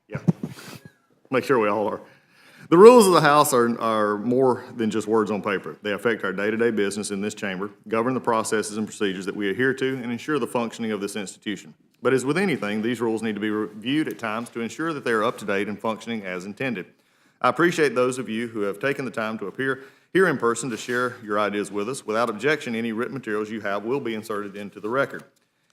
Yeah. Make sure we all are. The rules of the House are more than just words on paper. They affect our day-to-day business in this chamber, govern the processes and procedures that we adhere to, and ensure the functioning of this institution. But as with anything, these rules need to be reviewed at times to ensure that they are up-to-date and functioning as intended. I appreciate those of you who have taken the time to appear here in person to share your ideas with us. Without objection, any written materials you have will be inserted into the record.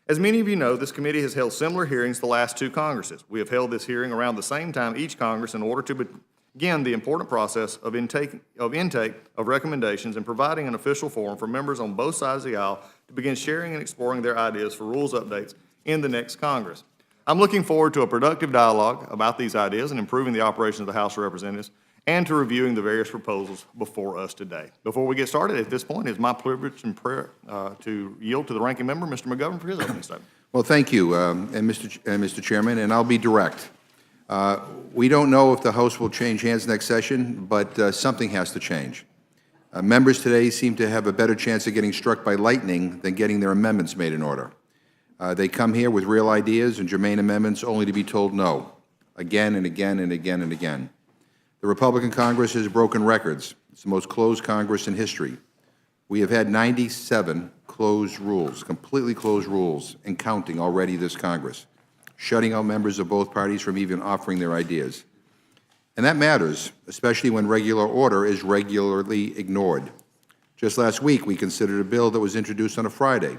As many of you know, this committee has held similar hearings the last two Congresses. We have held this hearing around the same time each Congress in order to begin the important process of intake of recommendations and providing an official forum for members on both sides of the aisle to begin sharing and exploring their ideas for rules updates in the next Congress. I'm looking forward to a productive dialogue about these ideas and improving the operation of the House of Representatives and to reviewing the various proposals before us today. Before we get started, at this point, it's my privilege and prayer to yield to the ranking member, Mr. McGovern, for his opening statement. Well, thank you, Mr. Chairman, and I'll be direct. We don't know if the House will change hands next session, but something has to change. Members today seem to have a better chance of getting struck by lightning than getting their amendments made in order. They come here with real ideas and germane amendments only to be told no, again and again and again and again. The Republican Congress has broken records. It's the most closed Congress in history. We have had 97 closed rules, completely closed rules, and counting already this Congress, shutting out members of both parties from even offering their ideas. And that matters, especially when regular order is regularly ignored. Just last week, we considered a bill that was introduced on a Friday,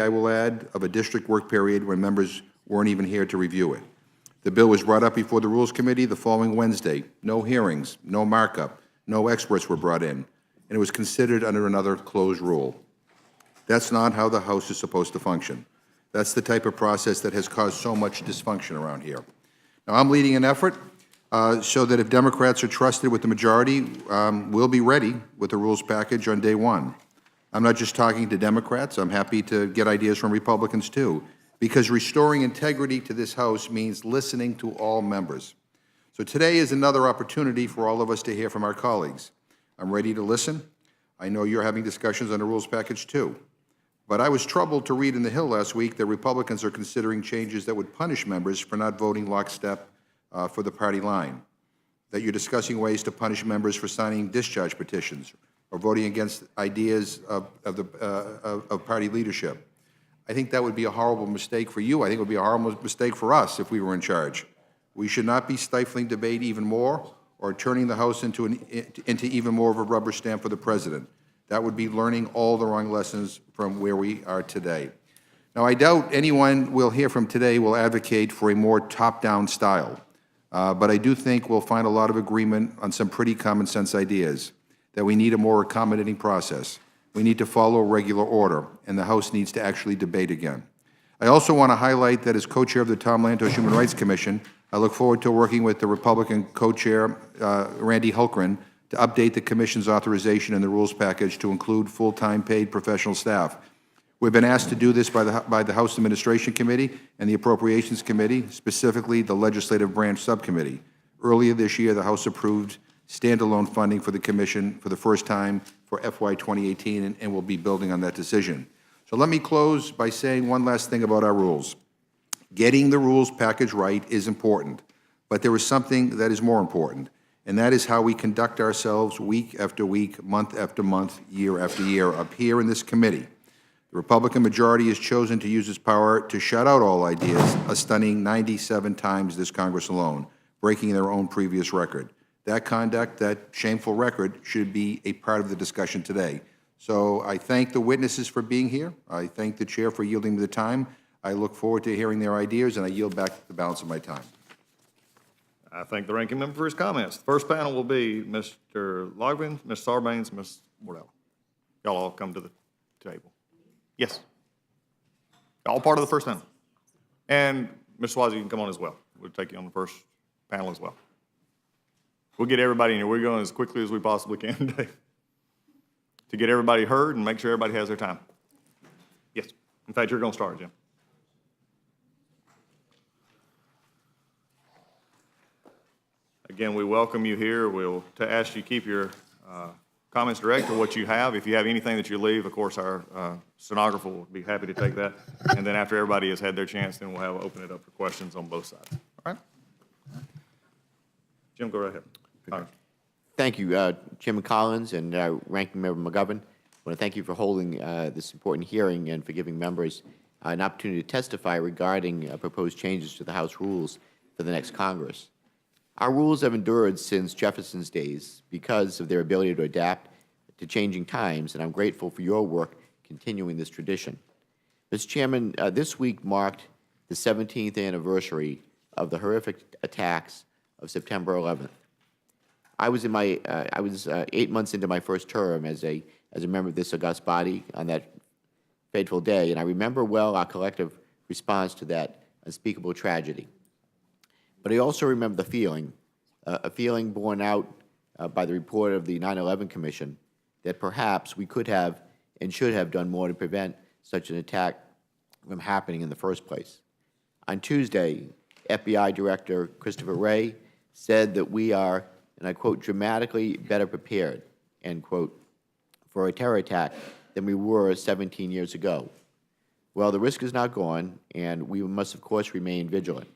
I will add, of a district work period when members weren't even here to review it. The bill was brought up before the Rules Committee the following Wednesday. No hearings, no markup, no experts were brought in, and it was considered under another closed rule. That's not how the House is supposed to function. That's the type of process that has caused so much dysfunction around here. Now, I'm leading an effort so that if Democrats are trusted with the majority, we'll be ready with the rules package on day one. I'm not just talking to Democrats. I'm happy to get ideas from Republicans, too, because restoring integrity to this House means listening to all members. So today is another opportunity for all of us to hear from our colleagues. I'm ready to listen. I know you're having discussions on the rules package, too. But I was troubled to read in the Hill last week that Republicans are considering changes that would punish members for not voting lockstep for the party line, that you're discussing ways to punish members for signing discharge petitions or voting against ideas of party leadership. I think that would be a horrible mistake for you. I think it would be a horrible mistake for us if we were in charge. We should not be stifling debate even more or turning the House into even more of a rubber stamp for the President. That would be learning all the wrong lessons from where we are today. Now, I doubt anyone we'll hear from today will advocate for a more top-down style, but I do think we'll find a lot of agreement on some pretty common-sense ideas, that we need a more accommodating process. We need to follow regular order, and the House needs to actually debate again. I also want to highlight that as co-chair of the Tom Lantos Human Rights Commission, I look forward to working with the Republican co-chair, Randy Hultgren, to update the Commission's authorization in the rules package to include full-time paid professional staff. We've been asked to do this by the House Administration Committee and the Appropriations Committee, specifically the Legislative Branch Subcommittee. Earlier this year, the House approved standalone funding for the Commission for the first time for FY 2018, and we'll be building on that decision. So let me close by saying one last thing about our rules. Getting the rules package right is important, but there is something that is more important, and that is how we conduct ourselves week after week, month after month, year after year up here in this committee. The Republican majority has chosen to use its power to shut out all ideas, a stunning 97 times this Congress alone, breaking their own previous record. That conduct, that shameful record, should be a part of the discussion today. So I thank the witnesses for being here. I thank the chair for yielding me the time. I look forward to hearing their ideas, and I yield back the balance of my time. I thank the ranking member for his comments. The first panel will be Mr. Logvin, Ms. Sarbanes, Ms. Wardell. Y'all all come to the table. Yes. All part of the first panel. And Ms. Swazi, you can come on as well. We'll take you on the first panel as well. We'll get everybody in here. We're going as quickly as we possibly can today to get everybody heard and make sure everybody has their time. Yes. In fact, you're going to start, Jim. Again, we welcome you here. We'll ask you to keep your comments direct or what you have. If you have anything that you leave, of course, our stenographer will be happy to take that. And then after everybody has had their chance, then we'll open it up for questions on both sides. All right? Jim, go right ahead. All right. Thank you, Chairman Collins and Ranking Member McGovern. I want to thank you for holding this important hearing and for giving members an opportunity to testify regarding proposed changes to the House rules for the next Congress. Our rules have endured since Jefferson's days because of their ability to adapt to changing times, and I'm grateful for your work continuing this tradition. Mr. Chairman, this week marked the 17th anniversary of the horrific attacks of September 11th. I was 8 months into my first term as a member of this august body on that fateful day, and I remember well our collective response to that unspeakable tragedy. But I also remember the feeling, a feeling borne out by the report of the 9/11 Commission that perhaps we could have and should have done more to prevent such an attack from happening in the first place. On Tuesday, FBI Director Christopher Wray said that we are, and I quote, dramatically better prepared, end quote, for a terror attack than we were 17 years ago. Well, the risk is not gone, and we must, of course, remain vigilant.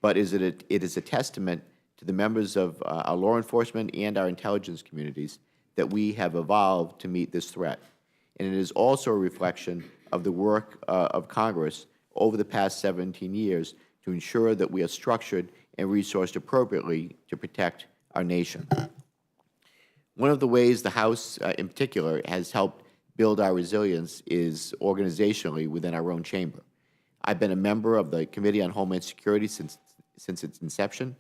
But it is a testament to the members of our law enforcement and our intelligence communities that we have evolved to meet this threat. And it is also a reflection of the work of Congress over the past 17 years to ensure that we are structured and resourced appropriately to protect our nation. One of the ways the House, in particular, has helped build our resilience is organizationally within our own chamber. I've been a member of the Committee on Homeland Security since its inception,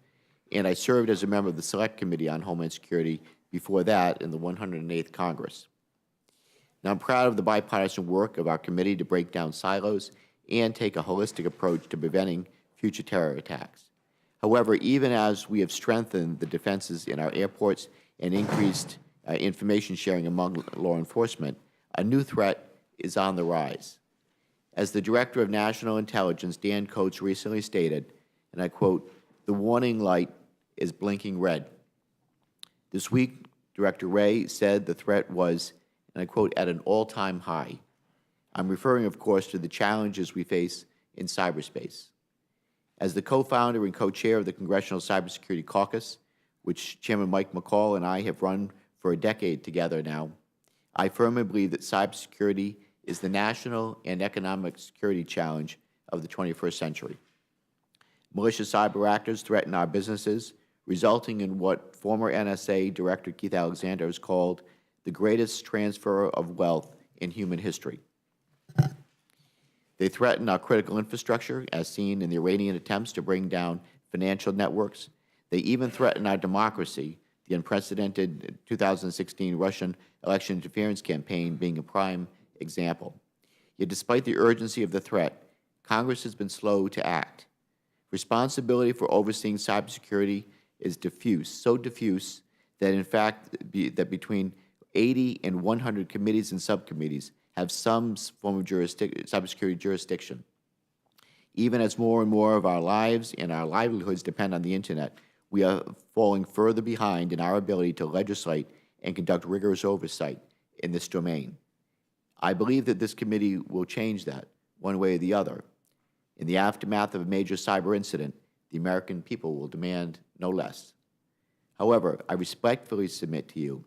and I served as a member of the Select Committee on Homeland Security before that in the 108th Congress. Now, I'm proud of the bipartisan work of our committee to break down silos and take a holistic approach to preventing future terror attacks. However, even as we have strengthened the defenses in our airports and increased information sharing among law enforcement, a new threat is on the rise. As the Director of National Intelligence, Dan Coates, recently stated, and I quote, "The warning light is blinking red." This week, Director Wray said the threat was, and I quote, "at an all-time high." I'm referring, of course, to the challenges we face in cyberspace. As the co-founder and co-chair of the Congressional Cybersecurity Caucus, which Chairman Mike McCall and I have run for a decade together now, I firmly believe that cybersecurity is the national and economic security challenge of the 21st century. Malicious cyber actors threaten our businesses, resulting in what former NSA Director Keith Alexander has called the greatest transfer of wealth in human history. They threaten our critical infrastructure, as seen in the Iranian attempts to bring down financial networks. They even threaten our democracy, the unprecedented 2016 Russian election interference campaign being a prime example. Yet despite the urgency of the threat, Congress has been slow to act. Responsibility for overseeing cybersecurity is diffuse, so diffuse that in fact that between 80 and 100 committees and subcommittees have some form of cybersecurity jurisdiction. Even as more and more of our lives and our livelihoods depend on the Internet, we are falling further behind in our ability to legislate and conduct rigorous oversight in this domain. I believe that this committee will change that one way or the other. In the aftermath of a major cyber incident, the American people will demand no less. However, I respectfully submit to you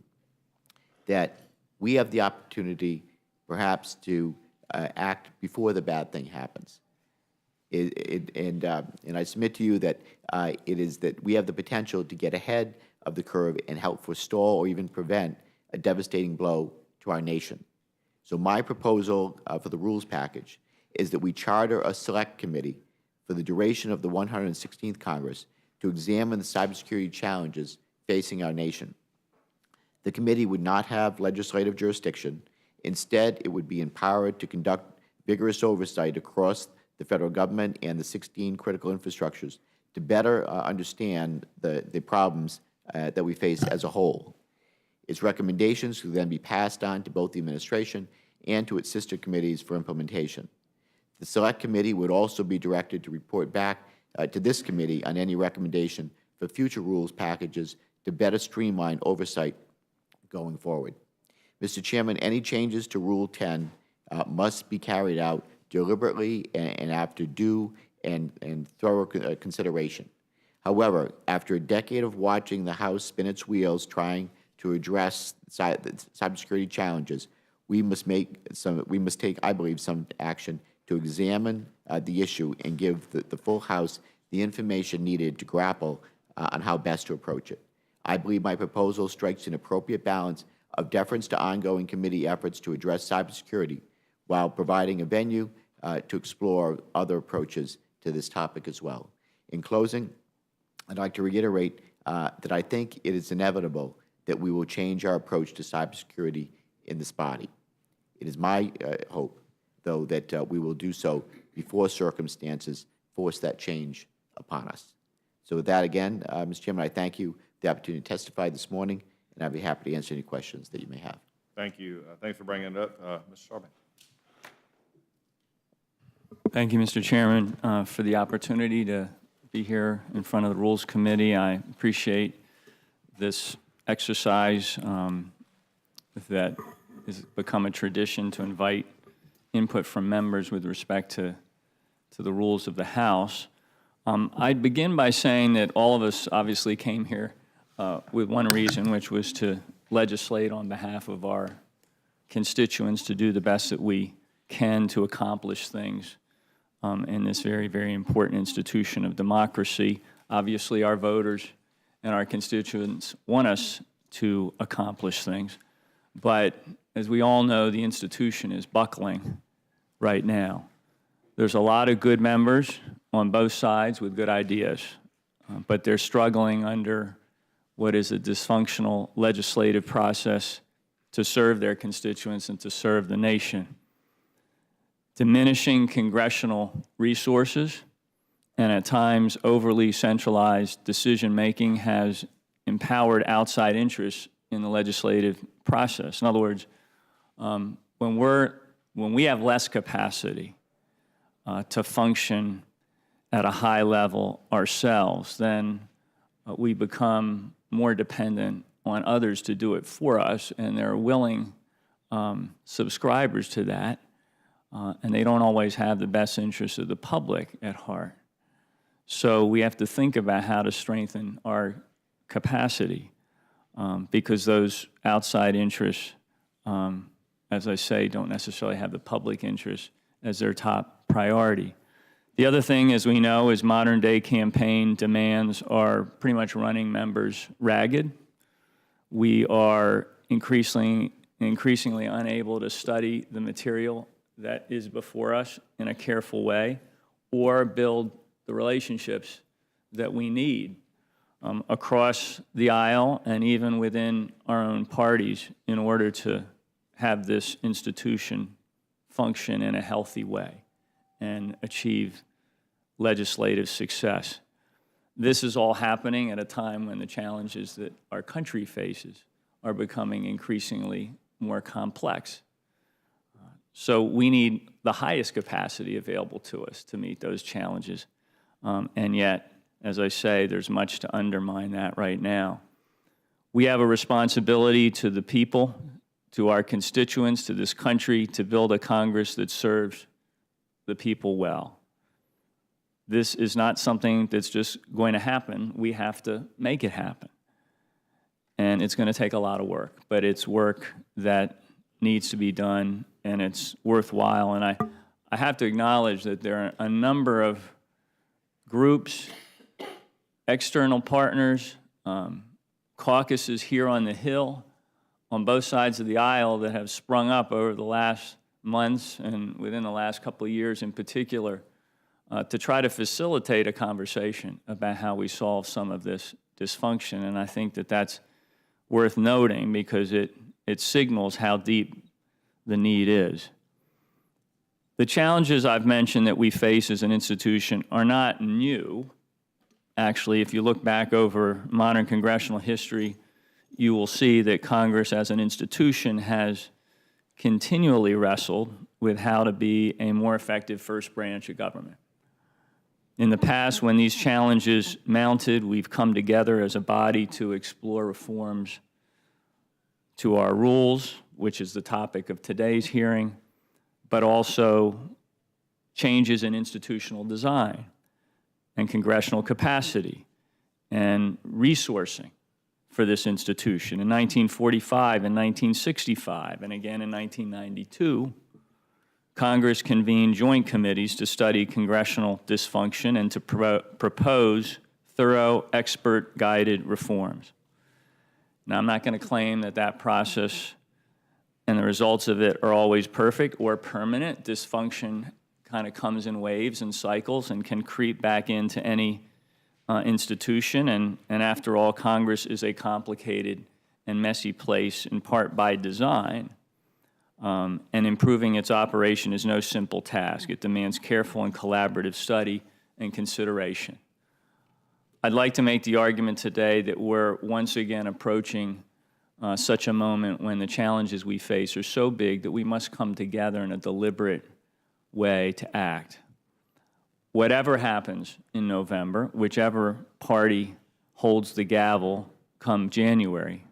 that we have the opportunity perhaps to act before the bad thing happens. And I submit to you that it is that we have the potential to get ahead of the curve and help forestall or even prevent a devastating blow to our nation. So my proposal for the rules package is that we charter a select committee for the duration of the 116th Congress to examine the cybersecurity challenges facing our nation. The committee would not have legislative jurisdiction. Instead, it would be empowered to conduct vigorous oversight across the federal government and the 16 critical infrastructures to better understand the problems that we face as a whole. Its recommendations could then be passed on to both the administration and to its sister committees for implementation. The Select Committee would also be directed to report back to this committee on any recommendation for future rules packages to better streamline oversight going forward. Mr. Chairman, any changes to Rule 10 must be carried out deliberately and after due and thorough consideration. However, after a decade of watching the House spin its wheels trying to address cybersecurity challenges, we must take, I believe, some action to examine the issue and give the full House the information needed to grapple on how best to approach it. I believe my proposal strikes an appropriate balance of deference to ongoing committee efforts to address cybersecurity while providing a venue to explore other approaches to this topic as well. In closing, I'd like to reiterate that I think it is inevitable that we will change our approach to cybersecurity in this body. It is my hope, though, that we will do so before circumstances force that change upon us. So with that, again, Mr. Chairman, I thank you for the opportunity to testify this morning, and I'd be happy to answer any questions that you may have. Thank you. Thanks for bringing it up. Mr. Sarbanes. Thank you, Mr. Chairman, for the opportunity to be here in front of the Rules Committee. I appreciate this exercise that has become a tradition to invite input from members with respect to the rules of the House. I'd begin by saying that all of us obviously came here with one reason, which was to legislate on behalf of our constituents, to do the best that we can to accomplish things in this very, very important institution of democracy. Obviously, our voters and our constituents want us to accomplish things, but as we all know, the institution is buckling right now. There's a lot of good members on both sides with good ideas, but they're struggling under what is a dysfunctional legislative process to serve their constituents and to serve the nation. Diminishing congressional resources and at times overly centralized decision-making has empowered outside interests in the legislative process. In other words, when we have less capacity to function at a high level ourselves, then we become more dependent on others to do it for us, and they're willing subscribers to that, and they don't always have the best interests of the public at heart. So we have to think about how to strengthen our capacity because those outside interests, as I say, don't necessarily have the public interest as their top priority. The other thing, as we know, is modern-day campaign demands are pretty much running members ragged. We are increasingly unable to study the material that is before us in a careful way or build the relationships that we need across the aisle and even within our own parties in order to have this institution function in a healthy way and achieve legislative success. This is all happening at a time when the challenges that our country faces are becoming increasingly more complex. So we need the highest capacity available to us to meet those challenges. And yet, as I say, there's much to undermine that right now. We have a responsibility to the people, to our constituents, to this country, to build a Congress that serves the people well. This is not something that's just going to happen. We have to make it happen. And it's going to take a lot of work, but it's work that needs to be done, and it's worthwhile. And I have to acknowledge that there are a number of groups, external partners, caucuses here on the Hill, on both sides of the aisle that have sprung up over the last months and within the last couple of years in particular to try to facilitate a conversation about how we solve some of this dysfunction. And I think that that's worth noting because it signals how deep the need is. The challenges I've mentioned that we face as an institution are not new. Actually, if you look back over modern congressional history, you will see that Congress as an institution has continually wrestled with how to be a more effective first branch of government. In the past, when these challenges mounted, we've come together as a body to explore reforms to our rules, which is the topic of today's hearing, but also changes in institutional design and congressional capacity and resourcing for this institution. In 1945 and 1965, and again in 1992, Congress convened joint committees to study congressional dysfunction and to propose thorough, expert-guided reforms. Now, I'm not going to claim that that process and the results of it are always perfect or permanent. Dysfunction kind of comes in waves and cycles and can creep back into any institution. And after all, Congress is a complicated and messy place, in part by design. And improving its operation is no simple task. It demands careful and collaborative study and consideration. I'd like to make the argument today that we're once again approaching such a moment when the challenges we face are so big that we must come together in a deliberate way to act. Whatever happens in November, whichever party holds the gavel come January,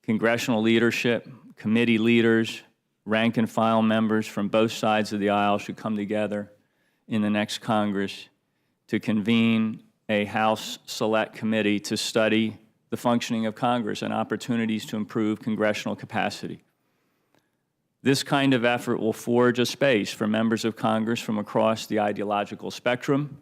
congressional leadership, committee leaders, rank and file members from both sides of the aisle should come together in the next Congress to convene a House Select Committee to study the functioning of Congress and opportunities to improve congressional capacity. This kind of effort will forge a space for members of Congress from across the ideological spectrum,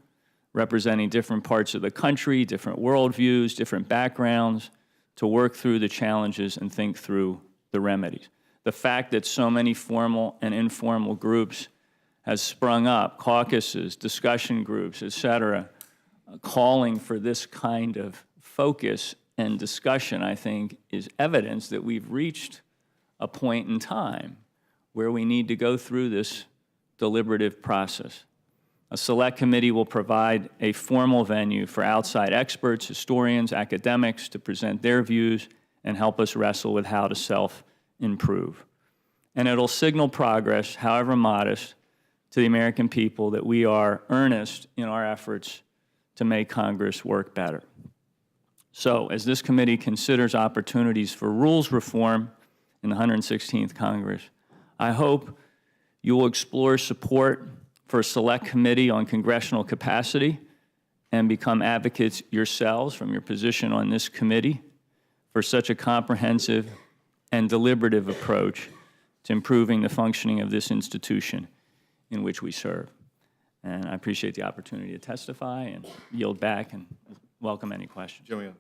representing different parts of the country, different worldviews, different backgrounds, to work through the challenges and think through the remedies. The fact that so many formal and informal groups has sprung up, caucuses, discussion groups, et cetera, calling for this kind of focus and discussion, I think, is evidence that we've reached a point in time where we need to go through this deliberative process. A select committee will provide a formal venue for outside experts, historians, academics to present their views and help us wrestle with how to self-improve. And it'll signal progress, however modest, to the American people that we are earnest in our efforts to make Congress work better. So, as this committee considers opportunities for rules reform in the 116th Congress, I hope you will explore support for a select committee on congressional capacity and become advocates yourselves from your position on this committee for such a comprehensive and deliberative approach to improving the functioning of this institution in which we serve. And I appreciate the opportunity to testify and yield back and welcome any questions. Jimmy,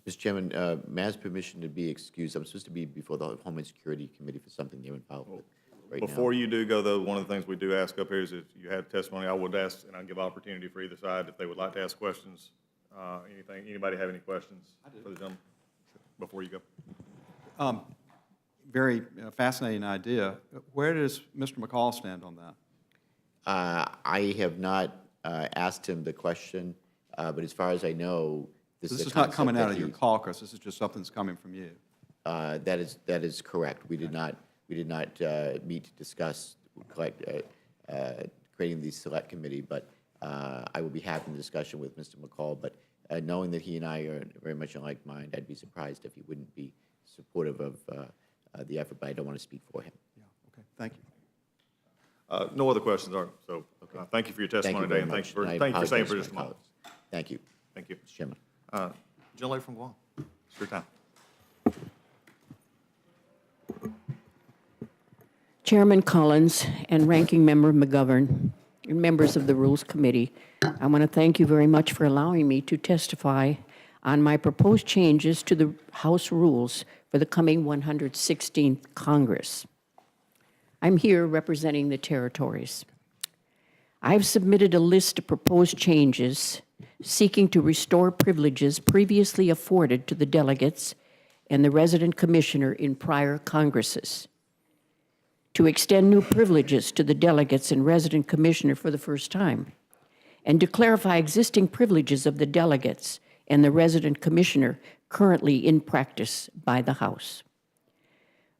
Mr. Chairman, may I ask permission to be excused? I'm supposed to be before the Homeland Security Committee for something they're involved with right now. before you do go, though, one of the things we do ask up here is if you had testimony, I would ask, and I'll give opportunity for either side if they would like to ask questions. Anybody have any questions for the gentleman before you go? Very fascinating idea. Where does Mr. McCall stand on that? I have not asked him the question, but as far as I know, this This is a is not concept coming out that of your he- caucus. This is just something that's coming from you. That is correct. We did not meet to discuss creating the select committee, but I will be having a discussion with Mr. McCall. But knowing that he and I are very much in like mind, I'd be surprised if he wouldn't be supportive of the effort. But I don't want to speak for him. Yeah, okay, thank you. No other questions, are so thank you for your Thank testimony you today, very and much. thank you for staying apologize for to just a my moment. colleagues. Thank you, Thank you. Mr. Chairman. Gentlelady from Guam, it's your time. Chairman Collins and Ranking Member McGovern, and members of the Rules Committee, I want to thank you very much for allowing me to testify on my proposed changes to the House rules for the coming 116th Congress. I'm here representing the territories. I've submitted a list of proposed changes seeking to restore privileges previously afforded to the delegates and the resident commissioner in prior Congresses, to extend new privileges to the delegates and resident commissioner for the first time, and to clarify existing privileges of the delegates and the resident commissioner currently in practice by the House.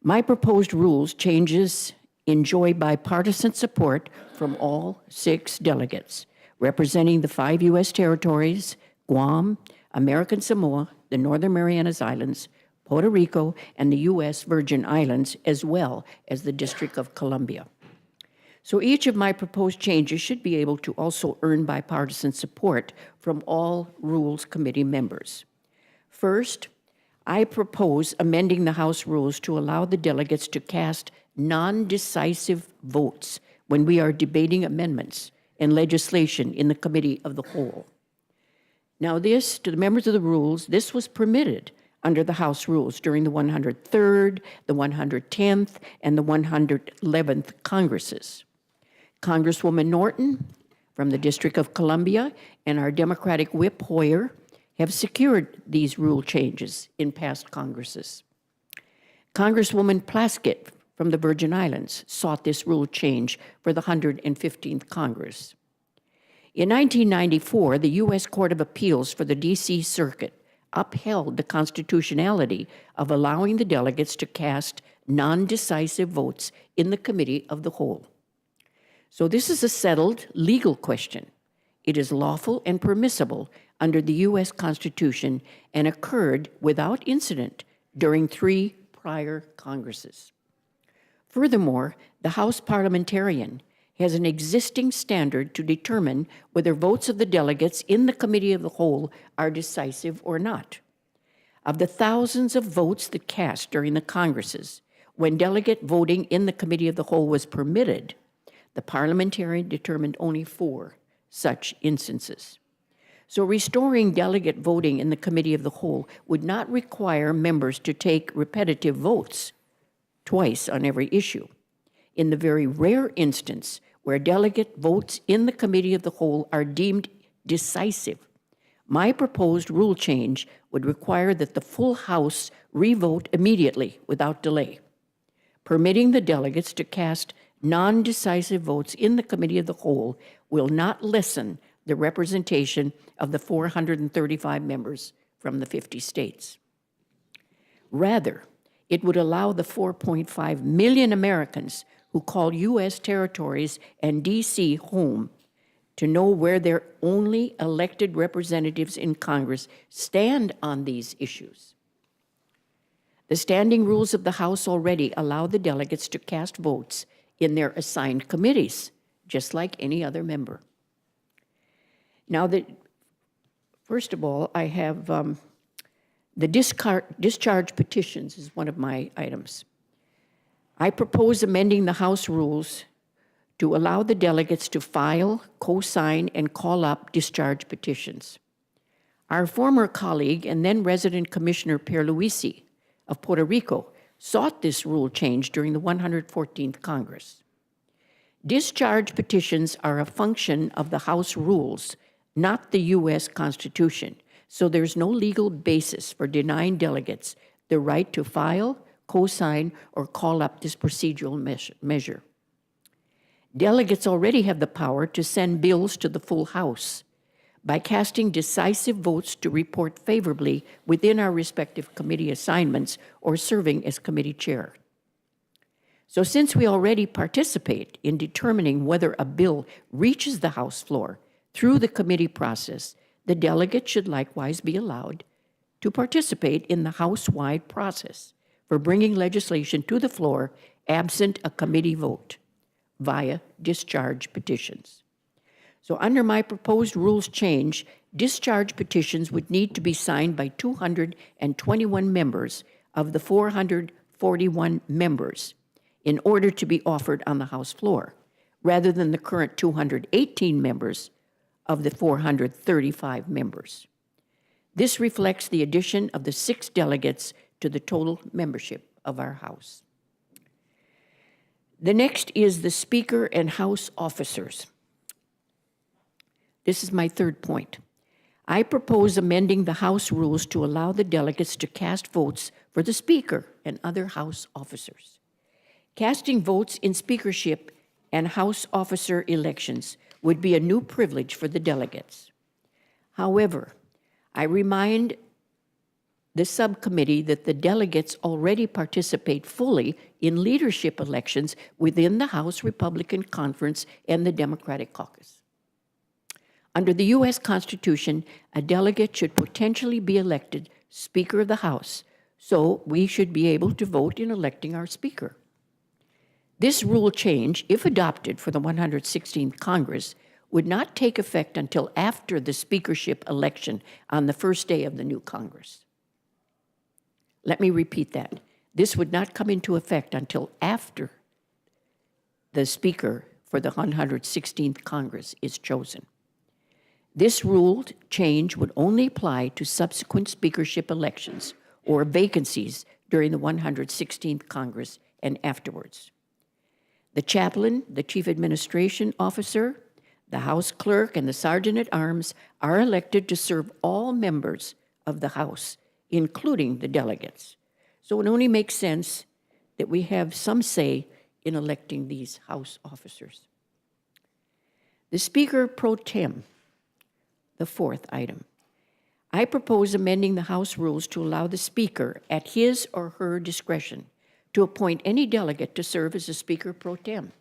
My proposed rules changes enjoy bipartisan support from all 6 delegates, representing the 5 U.S. territories, Guam, American Samoa, the Northern Marianas Islands, Puerto Rico, and the U.S. Virgin Islands, as well as the District of Columbia. So each of my proposed changes should be able to also earn bipartisan support from all Rules Committee members. First, I propose amending the House rules to allow the delegates to cast non-decisive votes when we are debating amendments and legislation in the Committee of the Whole. Now this, to the members of the rules, this was permitted under the House rules during the 103rd, the 110th, and the 111th Congresses. Congresswoman Norton from the District of Columbia and our Democratic whip Hoyer have secured these rule changes in past Congresses. Congresswoman Plaskett from the Virgin Islands sought this rule change for the 115th Congress. In 1994, the U.S. Court of Appeals for the D.C. Circuit upheld the constitutionality of allowing the delegates to cast non-decisive votes in the Committee of the Whole. So this is a settled legal question. It is lawful and permissible under the U.S. Constitution and occurred without incident during 3 prior Congresses. Furthermore, the House parliamentarian has an existing standard to determine whether votes of the delegates in the Committee of the Whole are decisive or not. Of the thousands of votes that cast during the Congresses, when delegate voting in the Committee of the Whole was permitted, the parliamentarian determined only 4 such instances. So restoring delegate voting in the Committee of the Whole would not require members to take repetitive votes twice on every issue. In the very rare instance where delegate votes in the Committee of the Whole are deemed decisive, my proposed rule change would require that the full House revote immediately without delay, permitting the delegates to cast non-decisive votes in the Committee of the Whole will not lessen the representation of the 435 members from the 50 states. Rather, it would allow the 4.5 million Americans who call U.S. territories and D.C. home to know where their only elected representatives in Congress stand on these issues. The standing rules of the House already allow the delegates to cast votes in their assigned committees, just like any other member. Now, first of all, I have the discharge petitions is one of my items. I propose amending the House rules to allow the delegates to file, co-sign, and call up discharge petitions. Our former colleague and then resident Commissioner Pierluisi of Puerto Rico sought this rule change during the 114th Congress. Discharge petitions are a function of the House rules, not the U.S. Constitution, so there's no legal basis for denying delegates the right to file, co-sign, or call up this procedural measure. Delegates already have the power to send bills to the full House by casting decisive votes to report favorably within our respective committee assignments or serving as committee chair. So since we already participate in determining whether a bill reaches the House floor through the committee process, the delegate should likewise be allowed to participate in the House-wide process for bringing legislation to the floor absent a committee vote via discharge petitions. So under my proposed rules change, discharge petitions would need to be signed by 221 members of the 441 members in order to be offered on the House floor, rather than the current 218 members of the 435 members. This reflects the addition of the 6 delegates to the total membership of our House. The next is the Speaker and House officers. This is my third point. I propose amending the House rules to allow the delegates to cast votes for the Speaker and other House officers. Casting votes in speakership and House officer elections would be a new privilege for the delegates. However, I remind the subcommittee that the delegates already participate fully in leadership elections within the House Republican Conference and the Democratic Caucus. Under the U.S. Constitution, a delegate should potentially be elected Speaker of the House So we should be able to vote in electing our Speaker. This rule change, if adopted for the 116th Congress, would not take effect until after the speakership election on the first day of the new Congress. Let me repeat that. This would not come into effect until after the Speaker for the 116th Congress is chosen. This rule change would only apply to subsequent speakership elections or vacancies during the 116th Congress and afterwards. The chaplain, the chief administration officer, the House clerk, and the sergeant at arms are elected to serve all members of the House, including the delegates. So it only makes sense that we have some say in electing these House officers. The Speaker pro tem, the fourth item. I propose amending the House rules to allow the Speaker, at his or her discretion, to appoint any delegate to serve as a Speaker pro tem.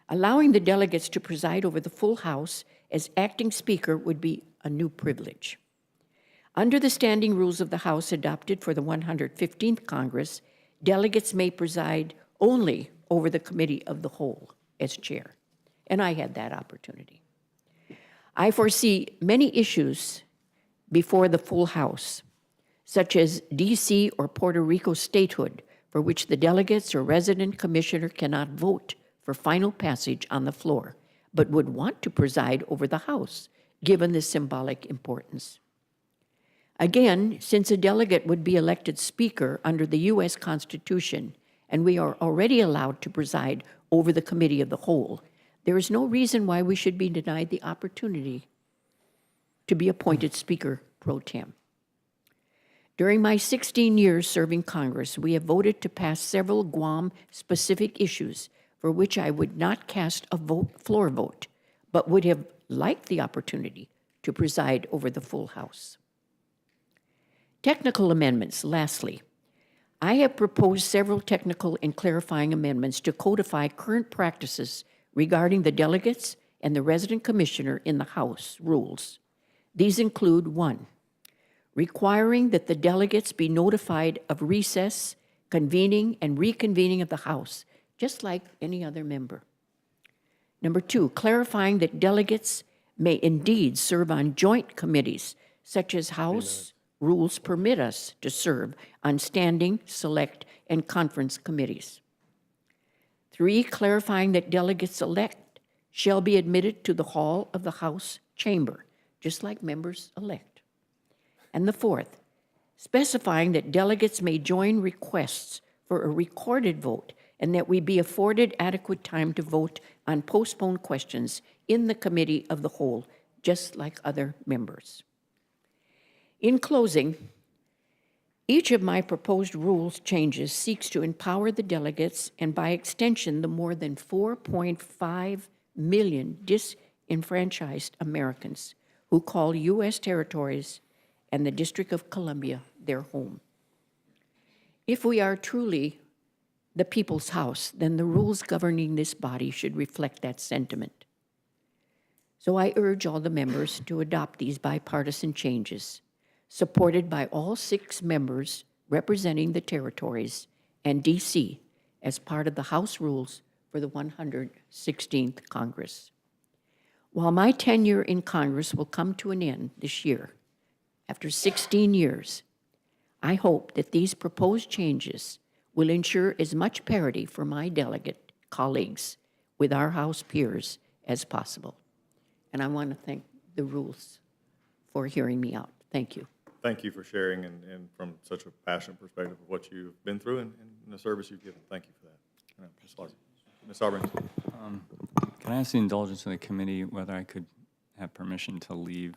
Allowing the delegates to preside over the full House as acting Speaker would be a new privilege. Under the standing rules of the House adopted for the 115th Congress, delegates may preside only over the Committee of the Whole as chair, and I had that opportunity. I foresee many issues before the full House, such as D.C. or Puerto Rico statehood, for which the delegates or resident commissioner cannot vote for final passage on the floor, but would want to preside over the House, given the symbolic importance. Again, since a delegate would be elected Speaker under the U.S. Constitution, and we are already allowed to preside over the Committee of the Whole, there is no reason why we should be denied the opportunity to be appointed Speaker pro tem. During my 16 years serving Congress, we have voted to pass several Guam-specific issues for which I would not cast a floor vote, but would have liked the opportunity to preside over the full House. Technical amendments, lastly. I have proposed several technical and clarifying amendments to codify current practices regarding the delegates and the resident commissioner in the House rules. These include 1, requiring that the delegates be notified of recess, convening, and reconvening of the House, just like any other member. Number 2, clarifying that delegates may indeed serve on joint committees, such as House rules permit us to serve on standing, select, and conference committees. 3, clarifying that delegates elect shall be admitted to the hall of the House chamber, just like members elect. And the 4th, specifying that delegates may join requests for a recorded vote and that we be afforded adequate time to vote on postponed questions in the Committee of the Whole, just like other members. In closing, each of my proposed rules changes seeks to empower the delegates and by extension the more than 4.5 million disenfranchised Americans who call U.S. territories and the District of Columbia their home. If we are truly the people's house, then the rules governing this body should reflect that sentiment. So I urge all the members to adopt these bipartisan changes, supported by all 6 members representing the territories and D.C. as part of the House rules for the 116th Congress. While my tenure in Congress will come to an end this year, after 16 years, I hope that these proposed changes will ensure as much parity for my delegate colleagues with our House peers as possible. And I want to thank the rules for hearing me out. Thank you. Thank you for sharing and from such a passionate perspective of what you've been through and the service you've given. Thank you for that. Ms. Larson. Ms. Auburn. Can I ask the indulgence of the committee whether I could have permission to leave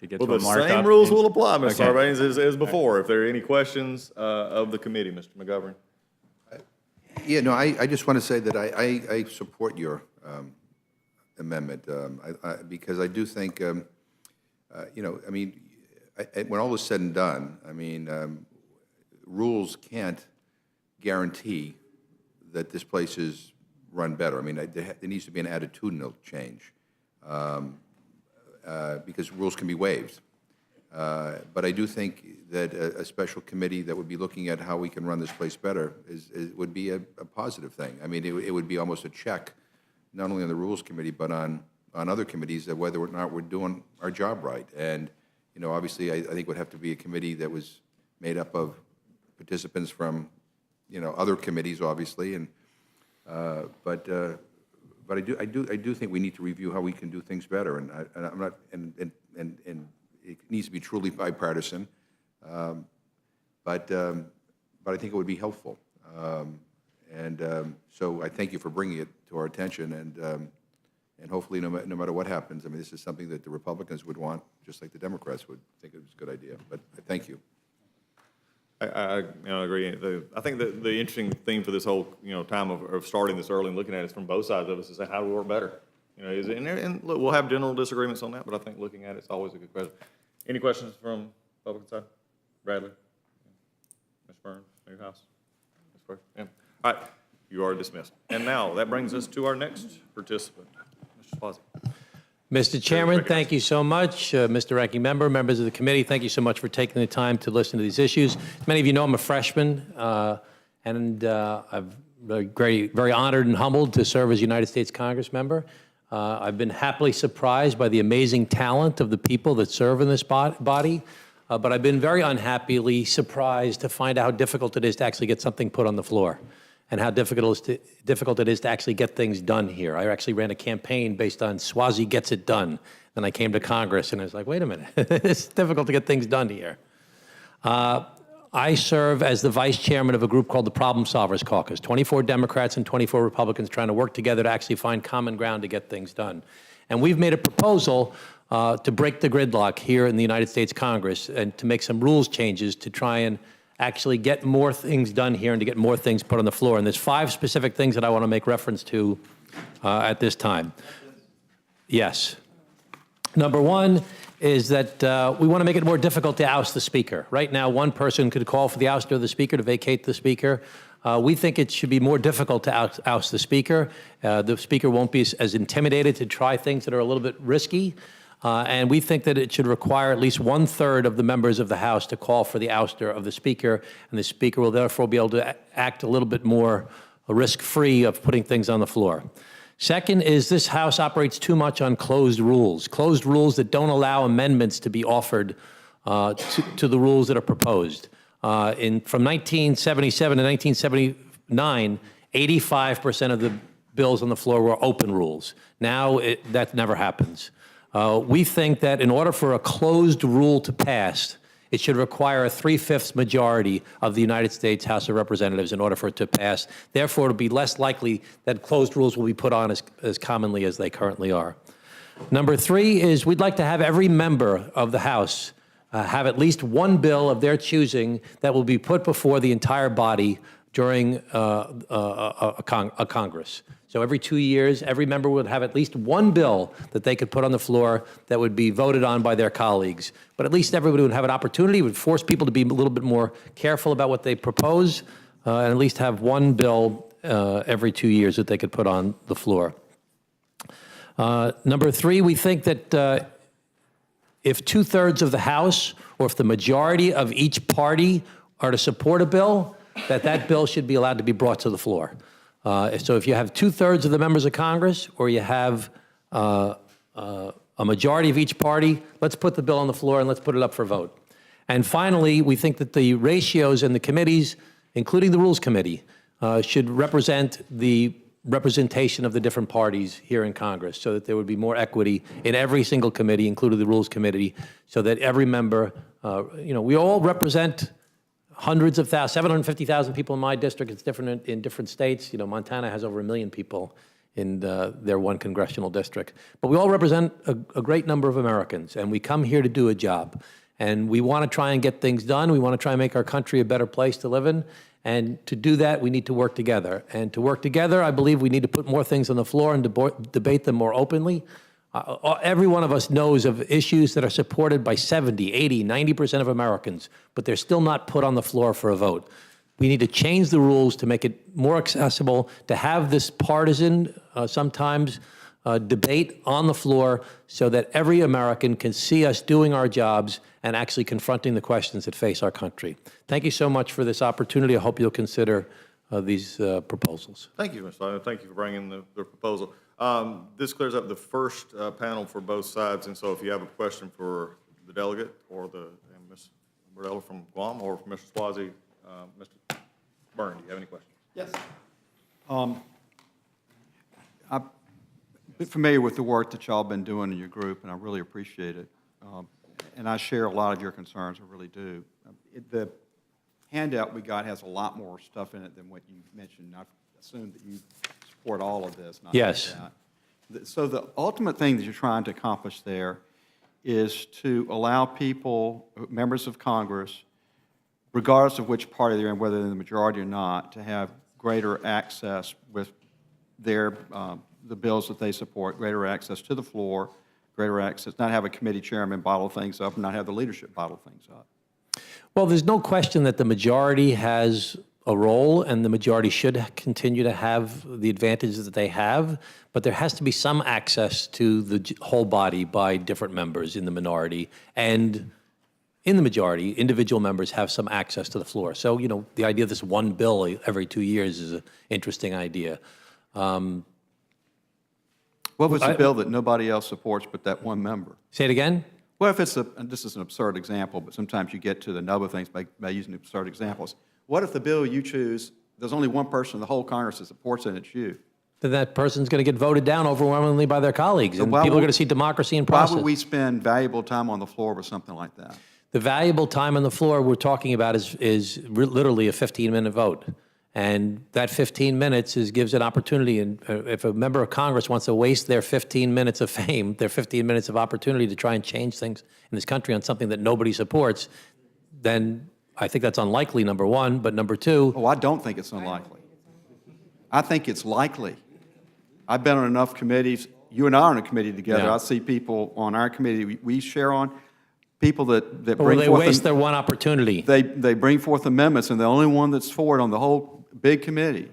to get to a markup? The same rules will apply, Ms. Okay. Sarbanes, as before. If there are any questions of the committee, Mr. McGovern. Yeah, no, I just want to say that I support your amendment because I do think, you know, I mean, when all is said and done, I mean, rules can't guarantee that this place is run better. I mean, there needs to be an attitudinal change because rules can be waived. But I do think that a special committee that would be looking at how we can run this place better would be a positive thing. I mean, it would be almost a check, not only on the Rules Committee, but on other committees, that whether or not we're doing our job right. And, you know, obviously, I think it would have to be a committee that was made up of participants from, you know, other committees, obviously, and but I do think we need to review how we can do things better, and I'm not, and it needs to be truly bipartisan, but I think it would be helpful, so I thank you for bringing it to our attention, and hopefully, no matter what happens, I mean, this is something that the Republicans would want, just like the Democrats would think it was a good idea. But thank you. I agree. I think the interesting theme for this whole time of starting this early and looking at it from both sides of us is how do we work better. And look, we'll have general disagreements on that, but I think looking at it's always a good question. Any questions from Republican side? Bradley, Ms. Burns, Newhouse, Ms. Burns. Yeah. All right, you are dismissed. And now that brings us to our next participant, Mr. Swazi. Mr. Chairman, thank you so much. Mr. Ranking Member, members of the committee, thank you so much for taking the time to listen to these issues. As many of you know, I'm a freshman, and I'm very honored and humbled to serve as United States Congress member. I've been happily surprised by the amazing talent of the people that serve in this body, but I've been very unhappily surprised to find out how difficult it is to actually get something put on the floor, and how difficult it is to actually get things done here. I actually ran a campaign based on Swazi gets it done. Then I came to Congress, and I was like, wait a minute, it's difficult to get things done here. I serve as the vice chairman of a group called the Problem Solvers Caucus, 24 Democrats and 24 Republicans trying to work together to actually find common ground to get things done. And we've made a proposal to break the gridlock here in the United States Congress and to make some rules changes to try and actually get more things done here and to get more things put on the floor. And there's 5 specific things that I want to make reference to at this time. Yes. Number 1 is that we want to make it more difficult to oust the Speaker. Right now, one person could call for the ouster of the Speaker to vacate the Speaker. We think it should be more difficult to oust the Speaker. The Speaker won't be as intimidated to try things that are a little bit risky. And we think that it should require at least 1/3 of the members of the House to call for the ouster of the Speaker, and the Speaker will therefore be able to act a little bit more risk-free of putting things on the floor. Second is this House operates too much on closed rules that don't allow amendments to be offered to the rules that are proposed. From 1977 to 1979, 85% of the bills on the floor were open rules. Now that never happens. We think that in order for a closed rule to pass, it should require a 3/5 majority of the United States House of Representatives in order for it to pass. Therefore, it will be less likely that closed rules will be put on as commonly as they currently are. Number 3 is we'd like to have every member of the House have at least one bill of their choosing that will be put before the entire body during a Congress. So every 2 years, every member would have at least one bill that they could put on the floor that would be voted on by their colleagues. But at least everybody would have an opportunity, would force people to be a little bit more careful about what they propose, and at least have one bill every 2 years that they could put on the floor. Number 3, we think that if 2/3 of the House, or if the majority of each party are to support a bill, that bill should be allowed to be brought to the floor. So if you have 2/3 of the members of Congress, or you have a majority of each party, let's put the bill on the floor and let's put it up for vote. And finally, we think that the ratios in the committees, including the Rules Committee, should represent the representation of the different parties here in Congress, so that there would be more equity in every single committee, including the Rules Committee, so that every member, we all represent hundreds of thousands, 750,000 people in my district. It's different in different states. Montana has over 1 million people in their one congressional district. But we all represent a great number of Americans, and we come here to do a job. And we want to try and get things done. We want to try and make our country a better place to live in. And to do that, we need to work together. And to work together, I believe we need to put more things on the floor and debate them more openly. Every one of us knows of issues that are supported by 70, 80, 90% of Americans, but they're still not put on the floor for a vote. We need to change the rules to make it more accessible, to have this partisan, sometimes debate on the floor so that every American can see us doing our jobs and actually confronting the questions that face our country. Thank you so much for this opportunity. I hope you'll consider these proposals. Thank you, Mr. Lantos. Thank you for bringing the proposal. This clears up the first panel for both sides, and so if you have a question for the delegate or Ms. Burdella from Guam or Mr. Swazi, Mr. Byrne, do you have any questions? Yes. I've been familiar with the work that y'all been doing in your group, and I really appreciate it. And I share a lot of your concerns, I really do. The handout we got has a lot more stuff in it than what you mentioned. I assume that you support all of this. Not Yes. that. So the ultimate thing that you're trying to accomplish there is to allow people, members of Congress, regardless of which party they're in, whether they're in the majority or not, to have greater access with their, the bills that they support, greater access to the floor, greater access, not have a committee chairman bottle things up, and not have the leadership bottle things up. Well, there's no question that the majority has a role, and the majority should continue to have the advantages that they have, but there has to be some access to the whole body by different members in the minority, and in the majority, individual members have some access to the floor. So, you know, the idea of this one bill every 2 years is an interesting idea. What was the bill that nobody else supports but that one member? Say it again? Well, if it's and this is an absurd example, but sometimes you get to the nub of things by using absurd examples. What if the bill you choose, there's only one person in the whole Congress that supports it, and it's you? Then that person's going to get voted down overwhelmingly by their colleagues, and people are going to see democracy in process. Why would we spend valuable time on the floor with something like that? The valuable time on the floor we're talking about is literally a 15-minute vote. And that 15 minutes gives an opportunity, and if a member of Congress wants to waste their 15 minutes of fame, their 15 minutes of opportunity to try and change things in this country on something that nobody supports, then I think that's unlikely, number one. But number two... Oh, I don't think it's unlikely. I think it's likely. I've been on enough committees. You and I are on a committee together. Yeah. I see people on our committee we share on, people that bring Well, they forth... waste their one opportunity. They bring forth amendments, and the only one that's for it on the whole big committee.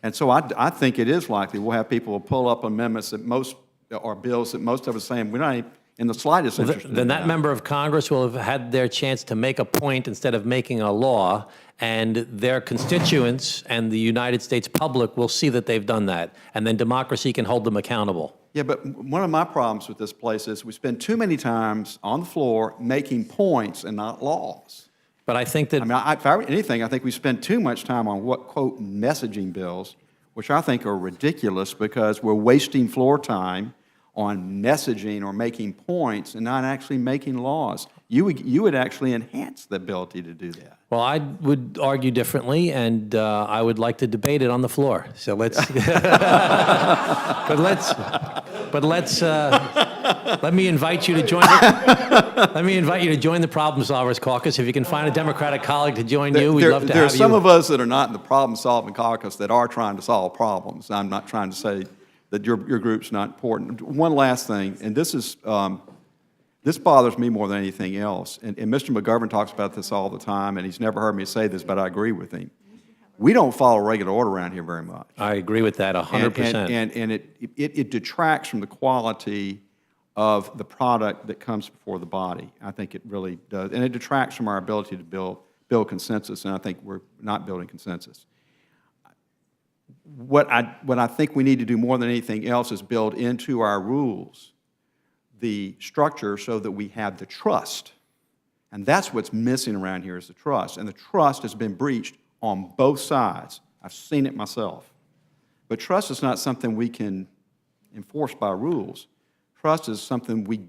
And so I think it is likely we'll have people who pull up amendments that most, or bills that most of us saying we're not even in the slightest interest in. Then that member of Congress will have had their chance to make a point instead of making a law, and their constituents and the United States public will see that they've done that, and then democracy can hold them accountable. Yeah, but one of my problems with this place is we spend too many times on the floor making points and not laws. But I think that... I mean, if I were anything, I think we spend too much time on what, quote, messaging bills, which I think are ridiculous because we're wasting floor time on messaging or making points and not actually making laws. You would actually enhance the ability to do that. Well, I would argue differently, and I would like to debate it on the floor. So let's... let me invite you to join let me invite you to join the Problem Solvers Caucus. If you can find a Democratic colleague to join you, we'd love to have you. There are some of us that are not in the problem-solving caucus that are trying to solve problems. I'm not trying to say that your group's not important. One last thing, and this is this bothers me more than anything else, and Mr. McGovern talks about this all the time, and he's never heard me say this, but I agree with him. We don't follow regular order around here very much. I agree with that 100%. And it detracts from the quality of the product that comes before the body. I think it really does. And it detracts from our ability to build consensus, and I think we're not building consensus. What I think we need to do more than anything else is build into our rules the structure so that we have the trust. And that's what's missing around here is the trust. And the trust has been breached on both sides. I've seen it myself. But trust is not something we can enforce by rules. Trust is something we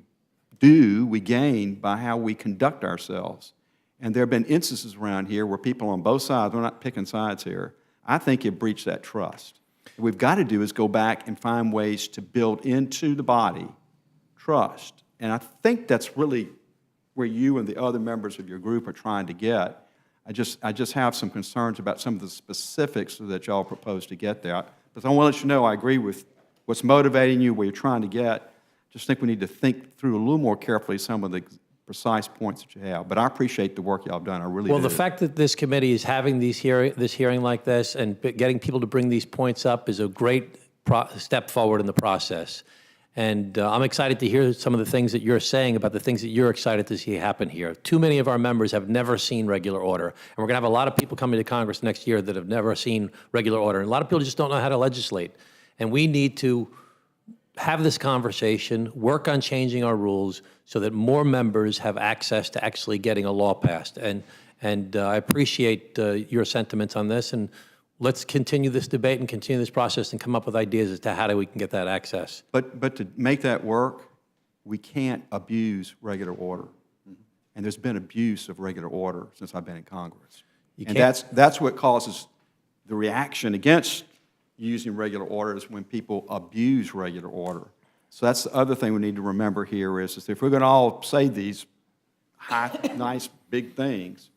gain by how we conduct ourselves. And there have been instances around here where people on both sides, we're not picking sides here, I think have breached that trust. What we've got to do is go back and find ways to build into the body trust. And I think that's really where you and the other members of your group are trying to get. I just have some concerns about some of the specifics that y'all propose to get there. But I want to let you know I agree with what's motivating you, where you're trying to get. Just think we need to think through a little more carefully some of the precise points that you have. But I appreciate the work y'all have done. I really do. Well, the fact that this committee is having this hearing like this and getting people to bring these points up is a great step forward in the process. And I'm excited to hear some of the things that you're saying about the things that you're excited to see happen here. Too many of our members have never seen regular order. And we're going to have a lot of people coming to Congress next year that have never seen regular order. And a lot of people just don't know how to legislate. And we need to have this conversation, work on changing our rules so that more members have access to actually getting a law passed. And I appreciate your sentiments on this. And let's continue this debate and continue this process and come up with ideas as to how we can get that access. But to make that work, we can't abuse regular order. And there's been abuse of regular order since I've been in Congress. And that's what causes the reaction against using regular order, is when people abuse regular order. So that's the other thing we need to remember here is if we're going to all say these nice, big things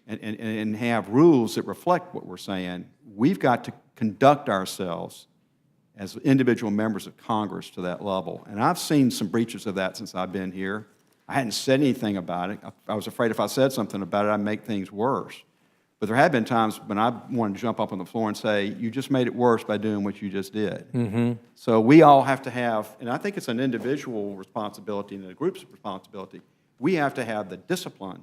and have rules that reflect what we're saying, we've got to conduct ourselves as individual members of Congress to that level. And I've seen some breaches of that since I've been here. I hadn't said anything about it. I was afraid if I said something about it, I'd make things worse. But there have been times when I wanted to jump up on the floor and say, you just made it worse by doing what you just did. So we all have to have, and I think it's an individual responsibility and a group's responsibility, we have to have the discipline